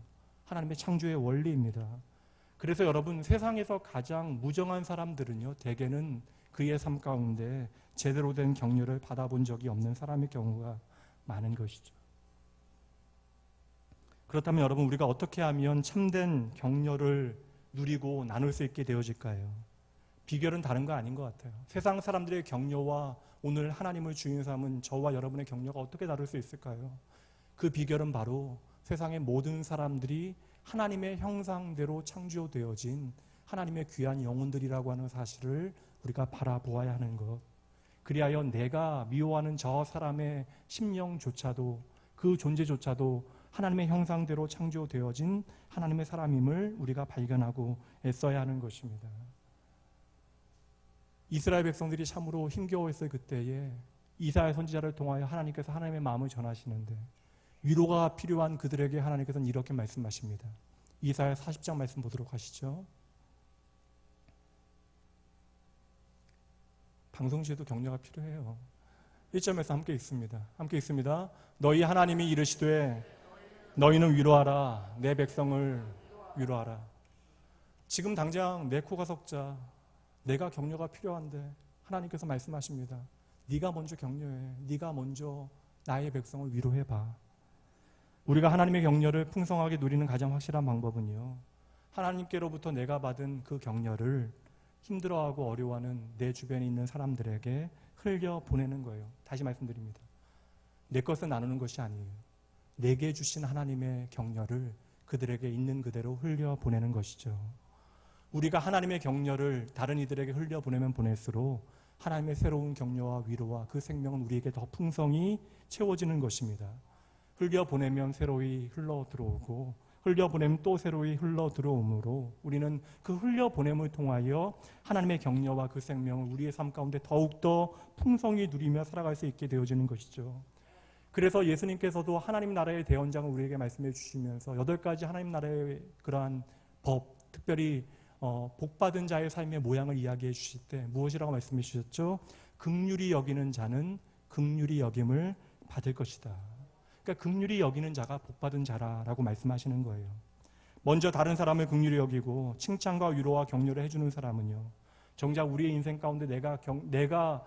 하나님의 창조의 원리입니다. 그래서 여러분 세상에서 가장 무정한 사람들은요 대개는 그의 삶 가운데 제대로 된 격려를 받아본 적이 없는 사람의 경우가 많은 것이죠. 그렇다면 여러분 우리가 어떻게 하면 참된 격려를 누리고 나눌 수 있게 되어질까요? 비결은 다른 거 아닌 것 같아요. 세상 사람들의 격려와 오늘 하나님을 주인 삼은 저와 여러분의 격려가 어떻게 다를 수 있을까요? 그 비결은 바로 세상의 모든 사람들이 하나님의 형상대로 창조되어진 하나님의 귀한 영혼들이라고 하는 사실을 우리가 바라보아야 하는 것. 그리하여 내가 미워하는 저 사람의 심령조차도 그 존재조차도 하나님의 형상대로 창조되어진 하나님의 사람임을 우리가 발견하고 애써야 하는 것입니다. 이스라엘 백성들이 참으로 힘겨워했을 그때에 이사야 선지자를 통하여 하나님께서 하나님의 마음을 전하시는데 위로가 필요한 그들에게 하나님께서는 이렇게 말씀하십니다. 이사야 40장 말씀 보도록 하시죠. 방송시에도 격려가 필요해요. 1점에서 함께 읽습니다. 함께 읽습니다. 너희 하나님이 이르시되 너희는 위로하라. 내 백성을 위로하라. 지금 당장 내 코가 석자. 내가 격려가 필요한데 하나님께서 말씀하십니다. 네가 먼저 격려해. 네가 먼저 나의 백성을 위로해봐. 우리가 하나님의 격려를 풍성하게 누리는 가장 확실한 방법은요, 하나님께로부터 내가 받은 그 격려를 힘들어하고 어려워하는 내 주변에 있는 사람들에게 흘려보내는 거예요. 다시 말씀드립니다. 내 것을 나누는 것이 아니에요. 내게 주신 하나님의 격려를 그들에게 있는 그대로 흘려보내는 것이죠. 우리가 하나님의 격려를 다른 이들에게 흘려보내면 보낼수록 하나님의 새로운 격려와 위로와 그 생명은 우리에게 더 풍성히 채워지는 것입니다. 흘려보내면 새로이 흘러들어오고 흘려보내면 또 새로이 흘러들어오므로 우리는 그 흘려보냄을 통하여 하나님의 격려와 그 생명을 우리의 삶 가운데 더욱더 풍성히 누리며 살아갈 수 있게 되어지는 것이죠. 그래서 예수님께서도 하나님 나라의 대언장을 우리에게 말씀해 주시면서 8가지 하나님 나라의 그러한 법, 특별히 복받은 자의 삶의 모양을 이야기해 주실 때 무엇이라고 말씀해 주셨죠? 긍휼히 여기는 자는 긍휼히 여김을 받을 것이다. 그러니까 긍휼히 여기는 자가 복받은 자라라고 말씀하시는 거예요. 먼저 다른 사람을 긍휼히 여기고 칭찬과 위로와 격려를 해주는 사람은요, 정작 우리의 인생 가운데 내가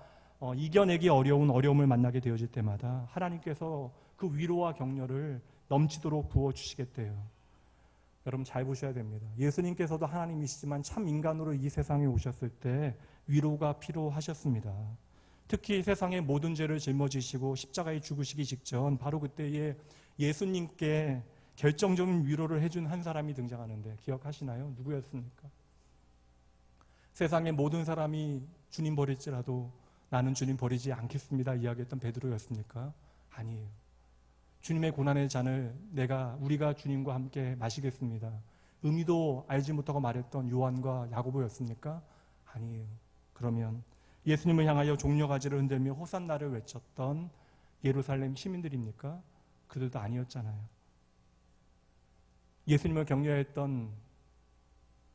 이겨내기 어려운 어려움을 만나게 되어질 때마다 하나님께서 그 위로와 격려를 넘치도록 부어주시겠대요. 여러분 잘 보셔야 됩니다. 예수님께서도 하나님이시지만 참 인간으로 이 세상에 오셨을 때 위로가 필요하셨습니다. 특히 세상의 모든 죄를 짊어지시고 십자가에 죽으시기 직전 바로 그때에 예수님께 결정적인 위로를 해준 한 사람이 등장하는데 기억하시나요? 누구였습니까? 세상의 모든 사람이 주님 버릴지라도 나는 주님 버리지 않겠습니다 이야기했던 베드로였습니까? 아니에요. 주님의 고난의 잔을 우리가 주님과 함께 마시겠습니다. 의미도 알지 못하고 말했던 요한과 야고보였습니까? 아니에요. 그러면 예수님을 향하여 종려가지를 흔들며 호산나를 외쳤던 예루살렘 시민들입니까? 그들도 아니었잖아요. 예수님을 격려했던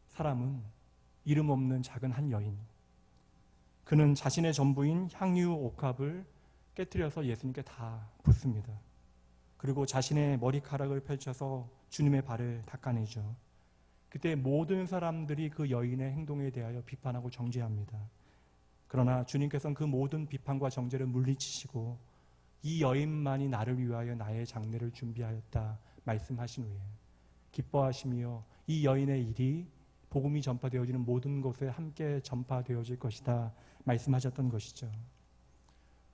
사람은 이름 없는 작은 한 여인. 그는 자신의 전부인 향유 옥합을 깨뜨려서 예수님께 다 붓습니다. 그리고 자신의 머리카락을 펼쳐서 주님의 발을 닦아내죠. 그때 모든 사람들이 그 여인의 행동에 대하여 비판하고 정죄합니다. 그러나 주님께서는 그 모든 비판과 정죄를 물리치시고 이 여인만이 나를 위하여 나의 장례를 준비하였다 말씀하신 후에 기뻐하시며 이 여인의 일이 복음이 전파되어지는 모든 곳에 함께 전파되어질 것이다 말씀하셨던 것이죠.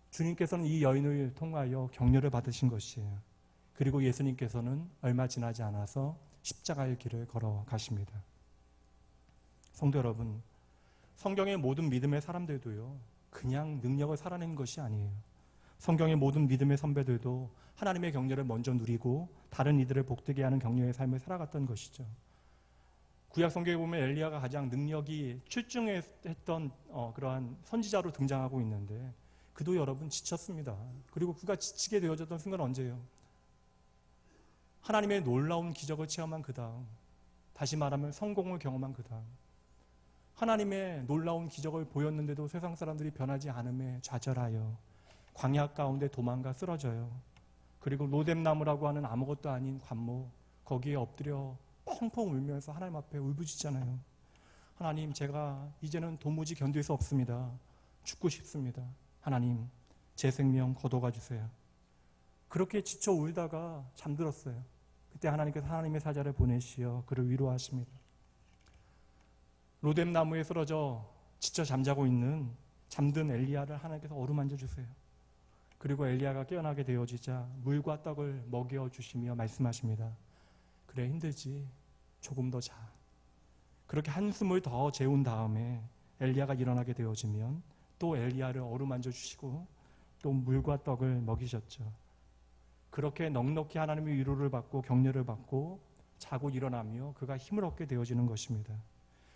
주님께서는 이 여인을 통하여 격려를 받으신 것이에요. 그리고 예수님께서는 얼마 지나지 않아서 십자가의 길을 걸어가십니다. 성도 여러분, 성경의 모든 믿음의 사람들도요, 그냥 능력을 살아낸 것이 아니에요. 성경의 모든 믿음의 선배들도 하나님의 격려를 먼저 누리고 다른 이들을 복되게 하는 격려의 삶을 살아갔던 것이죠. 구약 성경에 보면 엘리야가 가장 능력이 출중했던 그러한 선지자로 등장하고 있는데 그도 여러분 지쳤습니다. 그리고 그가 지치게 되어졌던 순간 언제예요? 하나님의 놀라운 기적을 체험한 그 다음, 다시 말하면 성공을 경험한 그 다음, 하나님의 놀라운 기적을 보였는데도 세상 사람들이 변하지 않음에 좌절하여 광야 가운데 도망가 쓰러져요. 그리고 로뎀나무라고 하는 아무것도 아닌 관목, 거기에 엎드려 펑펑 울면서 하나님 앞에 울부짖잖아요. 하나님, 제가 이제는 도무지 견딜 수 없습니다. 죽고 싶습니다. 하나님, 제 생명 거둬가 주세요. 그렇게 지쳐 울다가 잠들었어요. 그때 하나님께서 하나님의 사자를 보내시어 그를 위로하십니다. 로뎀나무에 쓰러져 지쳐 잠자고 있는 잠든 엘리야를 하나님께서 어루만져 주세요. 그리고 엘리야가 깨어나게 되어지자 물과 떡을 먹여주시며 말씀하십니다. 그래, 힘들지. 조금 더 자. 그렇게 한숨을 더 재운 다음에 엘리야가 일어나게 되어지면 또 엘리야를 어루만져 주시고 또 물과 떡을 먹이셨죠. 그렇게 넉넉히 하나님의 위로를 받고 격려를 받고 자고 일어나며 그가 힘을 얻게 되어지는 것입니다.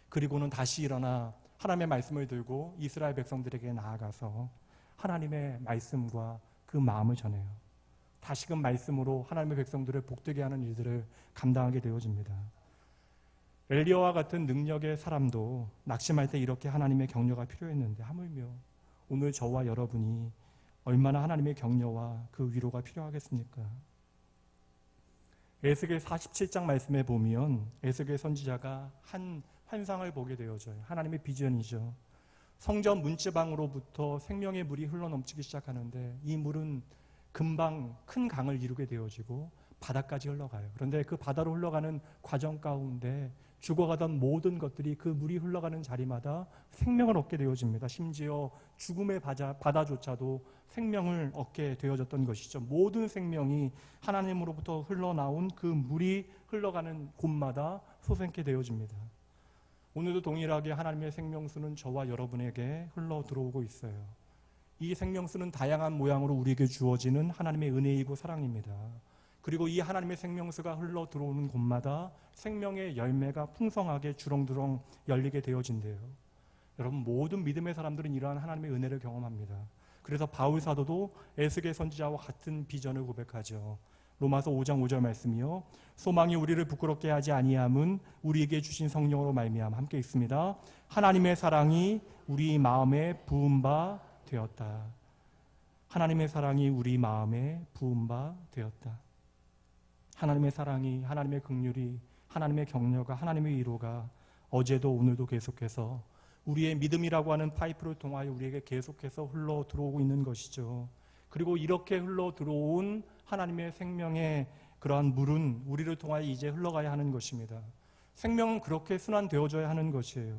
그리고는 다시 일어나 하나님의 말씀을 들고 이스라엘 백성들에게 나아가서 하나님의 말씀과 그 마음을 전해요. 다시금 말씀으로 하나님의 백성들을 복되게 하는 일들을 감당하게 되어집니다. 엘리야와 같은 능력의 사람도 낙심할 때 이렇게 하나님의 격려가 필요했는데 하물며 오늘 저와 여러분이 얼마나 하나님의 격려와 그 위로가 필요하겠습니까? 에스겔 47장 말씀에 보면 에스겔 선지자가 한 환상을 보게 되어져요. 하나님의 비전이죠. 성전 문지방으로부터 생명의 물이 흘러넘치기 시작하는데 이 물은 금방 큰 강을 이루게 되어지고 바다까지 흘러가요. 그런데 그 바다로 흘러가는 과정 가운데 죽어가던 모든 것들이 그 물이 흘러가는 자리마다 생명을 얻게 되어집니다. 심지어 죽음의 바다조차도 생명을 얻게 되어졌던 것이죠. 모든 생명이 하나님으로부터 흘러나온 그 물이 흘러가는 곳마다 솟게 되어집니다. 오늘도 동일하게 하나님의 생명수는 저와 여러분에게 흘러 들어오고 있어요. 이 생명수는 다양한 모양으로 우리에게 주어지는 하나님의 은혜이고 사랑입니다. 그리고 이 하나님의 생명수가 흘러 들어오는 곳마다 생명의 열매가 풍성하게 주렁주렁 열리게 되어진대요. 여러분, 모든 믿음의 사람들은 이러한 하나님의 은혜를 경험합니다. 그래서 바울 사도도 에스겔 선지자와 같은 비전을 고백하죠. 로마서 5장 5절 말씀이요. 소망이 우리를 부끄럽게 하지 아니함은 우리에게 주신 성령으로 말미암아. 함께 있습니다. 하나님의 사랑이 우리 마음에 부은 바 되었다. 하나님의 사랑이 우리 마음에 부은 바 되었다. 하나님의 사랑이, 하나님의 긍휼이, 하나님의 격려가, 하나님의 위로가 어제도 오늘도 계속해서 우리의 믿음이라고 하는 파이프를 통하여 우리에게 계속해서 흘러 들어오고 있는 것이죠. 그리고 이렇게 흘러 들어온 하나님의 생명의 그러한 물은 우리를 통하여 이제 흘러가야 하는 것입니다. 생명은 그렇게 순환되어져야 하는 것이에요.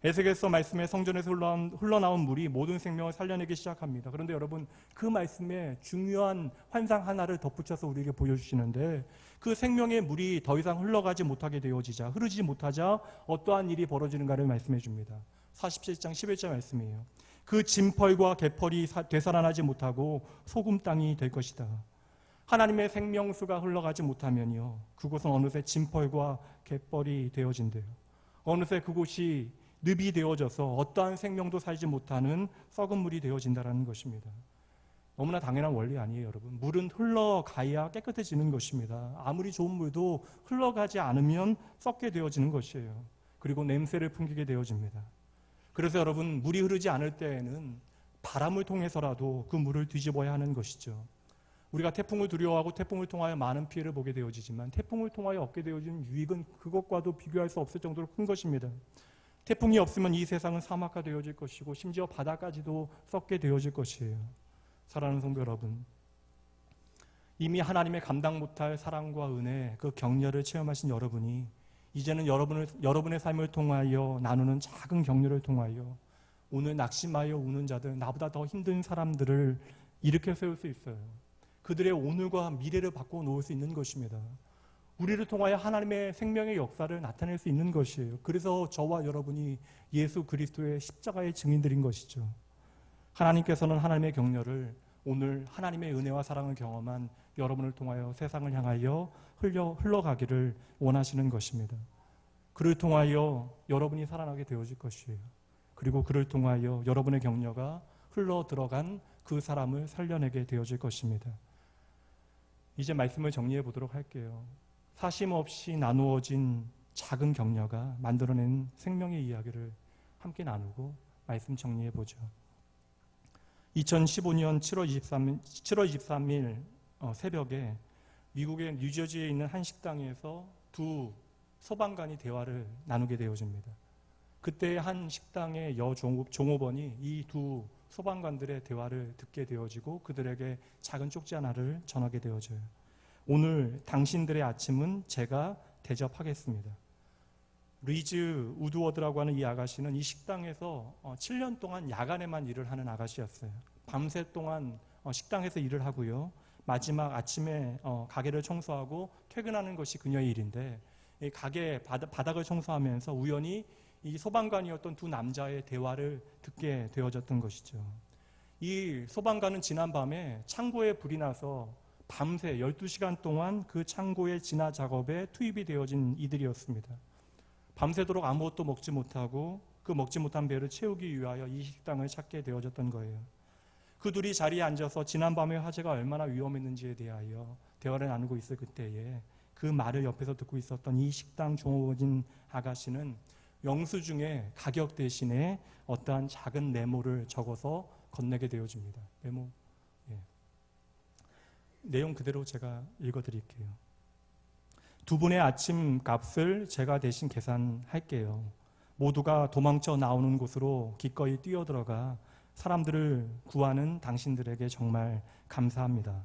에스겔서 말씀에 성전에서 흘러나온 물이 모든 생명을 살려내기 시작합니다. 그런데 여러분, 그 말씀에 중요한 환상 하나를 덧붙여서 우리에게 보여주시는데 그 생명의 물이 더 이상 흘러가지 못하게 되어지자, 흐르지 못하자 어떠한 일이 벌어지는가를 말씀해 줍니다. 47장 11절 말씀이에요. 그 진펄과 개펄이 되살아나지 못하고 소금 땅이 될 것이다. 하나님의 생명수가 흘러가지 못하면요, 그곳은 어느새 진펄과 개펄이 되어진대요. 어느새 그곳이 늪이 되어져서 어떠한 생명도 살지 못하는 썩은 물이 되어진다는 것입니다. 너무나 당연한 원리 아니에요, 여러분. 물은 흘러가야 깨끗해지는 것입니다. 아무리 좋은 물도 흘러가지 않으면 썩게 되어지는 것이에요. 그리고 냄새를 풍기게 되어집니다. 그래서 여러분, 물이 흐르지 않을 때에는 바람을 통해서라도 그 물을 뒤집어야 하는 것이죠. 우리가 태풍을 두려워하고 태풍을 통하여 많은 피해를 보게 되어지지만 태풍을 통하여 얻게 되어지는 유익은 그것과도 비교할 수 없을 정도로 큰 것입니다. 태풍이 없으면 이 세상은 사막화 되어질 것이고 심지어 바다까지도 썩게 되어질 것이에요. 사랑하는 성도 여러분, 이미 하나님의 감당 못할 사랑과 은혜, 그 격려를 체험하신 여러분이 이제는 여러분의 삶을 통하여 나누는 작은 격려를 통하여 오늘 낙심하여 우는 자들, 나보다 더 힘든 사람들을 일으켜 세울 수 있어요. 그들의 오늘과 미래를 바꿔 놓을 수 있는 것입니다. 우리를 통하여 하나님의 생명의 역사를 나타낼 수 있는 것이에요. 그래서 저와 여러분이 예수 그리스도의 십자가의 증인들인 것이죠. 하나님께서는 하나님의 격려를 오늘 하나님의 은혜와 사랑을 경험한 여러분을 통하여 세상을 향하여 흘러가기를 원하시는 것입니다. 그를 통하여 여러분이 살아나게 되어질 것이에요. 그리고 그를 통하여 여러분의 격려가 흘러 들어간 그 사람을 살려내게 되어질 것입니다. 이제 말씀을 정리해 보도록 할게요. 사심 없이 나누어진 작은 격려가 만들어낸 생명의 이야기를 함께 나누고 말씀 정리해 보죠. 2015년 7월 23일 새벽에 미국의 뉴저지에 있는 한 식당에서 두 소방관이 대화를 나누게 되어집니다. 그때 한 식당의 종업원이 이 두 소방관들의 대화를 듣게 되어지고 그들에게 작은 쪽지 하나를 전하게 되어져요. 오늘 당신들의 아침은 제가 대접하겠습니다. 리즈 우드워드라고 하는 이 아가씨는 이 식당에서 7년 동안 야간에만 일을 하는 아가씨였어요. 밤새 동안 식당에서 일을 하고요. 마지막 아침에 가게를 청소하고 퇴근하는 것이 그녀의 일인데 이 가게 바닥을 청소하면서 우연히 이 소방관이었던 두 남자의 대화를 듣게 되어졌던 것이죠. 이 소방관은 지난밤에 창고에 불이 나서 밤새 12시간 동안 그 창고의 진화 작업에 투입이 되어진 이들이었습니다. 밤새도록 아무것도 먹지 못하고 그 먹지 못한 배를 채우기 위하여 이 식당을 찾게 되어졌던 거예요. 그 둘이 자리에 앉아서 지난밤의 화재가 얼마나 위험했는지에 대하여 대화를 나누고 있을 그때에 그 말을 옆에서 듣고 있었던 이 식당 종업원인 아가씨는 영수증에 가격 대신에 어떠한 작은 메모를 적어서 건네게 되어집니다. 메모. 예. 내용 그대로 제가 읽어드릴게요. 두 분의 아침 값을 제가 대신 계산할게요. 모두가 도망쳐 나오는 곳으로 기꺼이 뛰어들어가 사람들을 구하는 당신들에게 정말 감사합니다.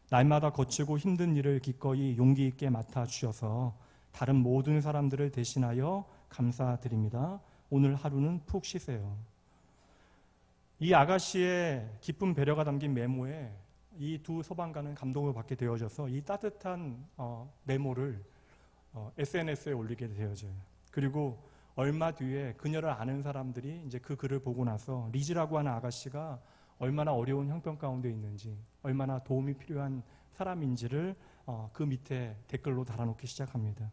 날마다 거칠고 힘든 일을 기꺼이 용기 있게 맡아주셔서 다른 모든 사람들을 대신하여 감사드립니다. 오늘 하루는 푹 쉬세요. 이 아가씨의 깊은 배려가 담긴 메모에 이 두 소방관은 감동을 받게 되어져서 이 따뜻한 메모를 SNS에 올리게 되어져요. 그리고 얼마 뒤에 그녀를 아는 사람들이 이제 그 글을 보고 나서 리즈라고 하는 아가씨가 얼마나 어려운 형편 가운데 있는지, 얼마나 도움이 필요한 사람인지를 그 밑에 댓글로 달아놓기 시작합니다.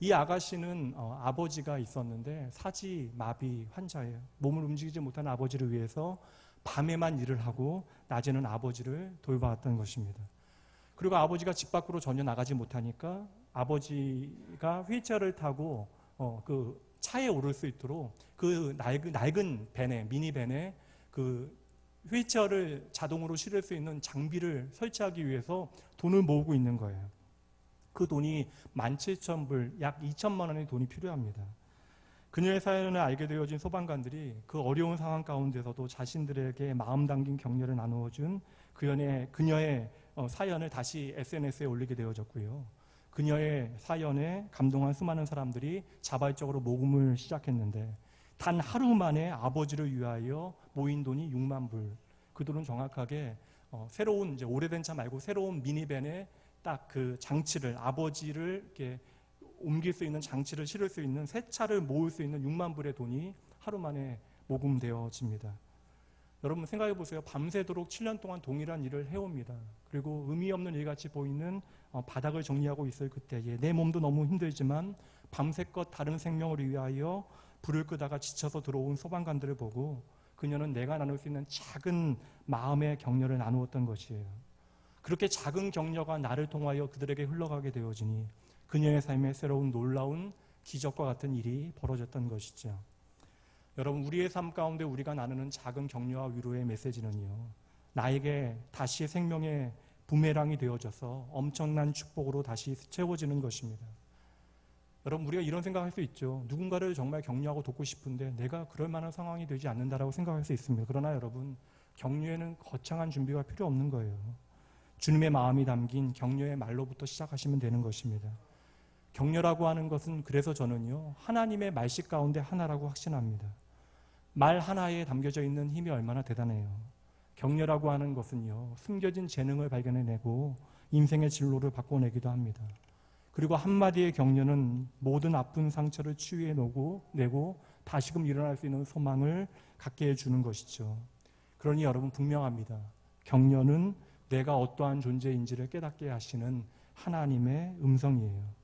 이 아가씨는 아버지가 있었는데 사지 마비 환자예요. 몸을 움직이지 못하는 아버지를 위해서 밤에만 일을 하고 낮에는 아버지를 돌봐왔던 것입니다. 그리고 아버지가 집 밖으로 전혀 나가지 못하니까 아버지가 휠체어를 타고 그 차에 오를 수 있도록 그 낡은 밴에, 미니밴에 그 휠체어를 자동으로 실을 수 있는 장비를 설치하기 위해서 돈을 모으고 있는 거예요. 그 돈이 17,000불, 약 2천만 원의 돈이 필요합니다. 그녀의 사연을 알게 되어진 소방관들이 그 어려운 상황 가운데서도 자신들에게 마음 담긴 격려를 나누어준 그녀의 사연을 다시 SNS에 올리게 되어졌고요. 그녀의 사연에 감동한 수많은 사람들이 자발적으로 모금을 시작했는데 단 하루 만에 아버지를 위하여 모인 돈이 6만 불. 그 돈은 정확하게 새로운 이제 오래된 차 말고 새로운 미니밴에 딱 그 장치를 아버지를 이렇게 옮길 수 있는 장치를 실을 수 있는 새 차를 모을 수 있는 6만 불의 돈이 하루 만에 모금되어집니다. 여러분 생각해 보세요. 밤새도록 7년 동안 동일한 일을 해옵니다. 그리고 의미 없는 일같이 보이는 바닥을 정리하고 있을 그때에 내 몸도 너무 힘들지만 밤새껏 다른 생명을 위하여 불을 끄다가 지쳐서 들어온 소방관들을 보고 그녀는 내가 나눌 수 있는 작은 마음의 격려를 나누었던 것이에요. 그렇게 작은 격려가 나를 통하여 그들에게 흘러가게 되어지니 그녀의 삶에 새로운 놀라운 기적과 같은 일이 벌어졌던 것이죠. 여러분, 우리의 삶 가운데 우리가 나누는 작은 격려와 위로의 메시지는요, 나에게 다시 생명의 부메랑이 되어져서 엄청난 축복으로 다시 채워지는 것입니다. 여러분, 우리가 이런 생각할 수 있죠. 누군가를 정말 격려하고 돕고 싶은데 내가 그럴 만한 상황이 되지 않는다라고 생각할 수 있습니다. 그러나 여러분, 격려에는 거창한 준비가 필요 없는 거예요. 주님의 마음이 담긴 격려의 말로부터 시작하시면 되는 것입니다. 격려라고 하는 것은 그래서 저는요, 하나님의 말씀 가운데 하나라고 확신합니다. 말 하나에 담겨져 있는 힘이 얼마나 대단해요. 격려라고 하는 것은요, 숨겨진 재능을 발견해내고 인생의 진로를 바꿔내기도 합니다. 그리고 한마디의 격려는 모든 아픈 상처를 치유해내고 다시금 일어날 수 있는 소망을 갖게 해주는 것이죠. 그러니 여러분 분명합니다. 격려는 내가 어떠한 존재인지를 깨닫게 하시는 하나님의 음성이에요.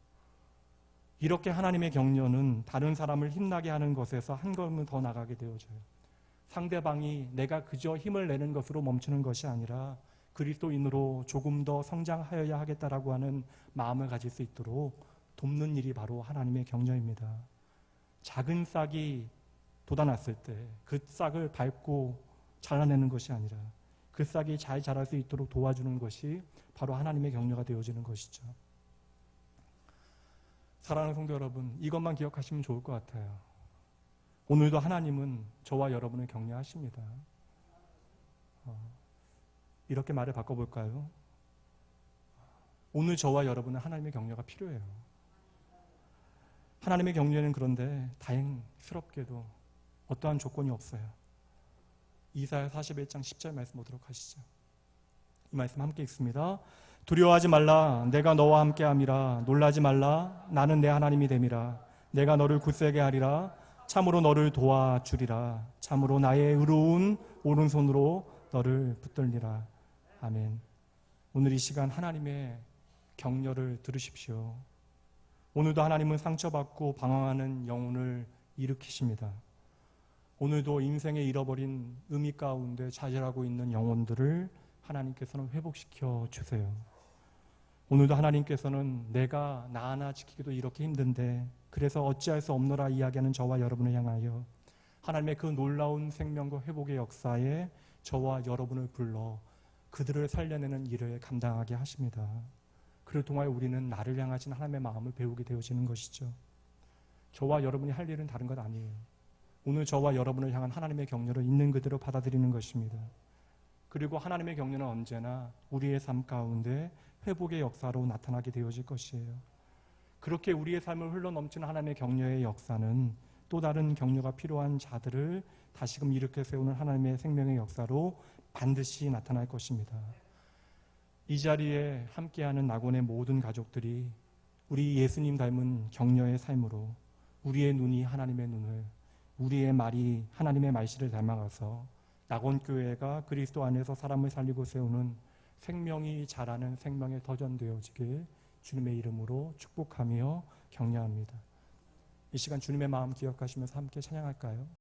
이렇게 하나님의 격려는 다른 사람을 힘나게 하는 것에서 한 걸음 더 나가게 되어져요. 상대방이 내가 그저 힘을 내는 것으로 멈추는 것이 아니라 그리스도인으로 조금 더 성장하여야 하겠다라고 하는 마음을 가질 수 있도록 돕는 일이 바로 하나님의 격려입니다. 작은 싹이 돋아났을 때 그 싹을 밟고 잘라내는 것이 아니라 그 싹이 잘 자랄 수 있도록 도와주는 것이 바로 하나님의 격려가 되어지는 것이죠. 사랑하는 성도 여러분, 이것만 기억하시면 좋을 것 같아요. 오늘도 하나님은 저와 여러분을 격려하십니다. 이렇게 말을 바꿔볼까요? 오늘 저와 여러분은 하나님의 격려가 필요해요. 하나님의 격려는 그런데 다행스럽게도 어떠한 조건이 없어요. 이사야 41장 10절 말씀 보도록 하시죠. 이 말씀 함께 읽습니다. 두려워하지 말라, 내가 너와 함께함이라. 놀라지 말라, 나는 내 하나님이 됨이라. 내가 너를 굳세게 하리라. 참으로 너를 도와주리라. 참으로 나의 의로운 오른손으로 너를 붙들리라. 아멘. 오늘 이 시간 하나님의 격려를 들으십시오. 오늘도 하나님은 상처받고 방황하는 영혼을 일으키십니다. 오늘도 인생에 잃어버린 의미 가운데 좌절하고 있는 영혼들을 하나님께서는 회복시켜 주세요. 오늘도 하나님께서는 내가 나 하나 지키기도 이렇게 힘든데 그래서 어찌할 수 없노라 이야기하는 저와 여러분을 향하여 하나님의 그 놀라운 생명과 회복의 역사에 저와 여러분을 불러 그들을 살려내는 일을 감당하게 하십니다. 그를 통하여 우리는 나를 향하신 하나님의 마음을 배우게 되어지는 것이죠. 저와 여러분이 할 일은 다른 것 아니에요. 오늘 저와 여러분을 향한 하나님의 격려를 있는 그대로 받아들이는 것입니다. 그리고 하나님의 격려는 언제나 우리의 삶 가운데 회복의 역사로 나타나게 되어질 것이에요. 그렇게 우리의 삶을 흘러넘치는 하나님의 격려의 역사는 또 다른 격려가 필요한 자들을 다시금 일으켜 세우는 하나님의 생명의 역사로 반드시 나타날 것입니다. 이 자리에 함께하는 낙원의 모든 가족들이 우리 예수님 닮은 격려의 삶으로 우리의 눈이 하나님의 눈을, 우리의 말이 하나님의 말씨를 닮아가서 낙원교회가 그리스도 안에서 사람을 살리고 세우는 생명이 자라는 생명에 터전되어지길 주님의 이름으로 축복하며 격려합니다. 이 시간 주님의 마음 기억하시면서 함께 찬양할까요?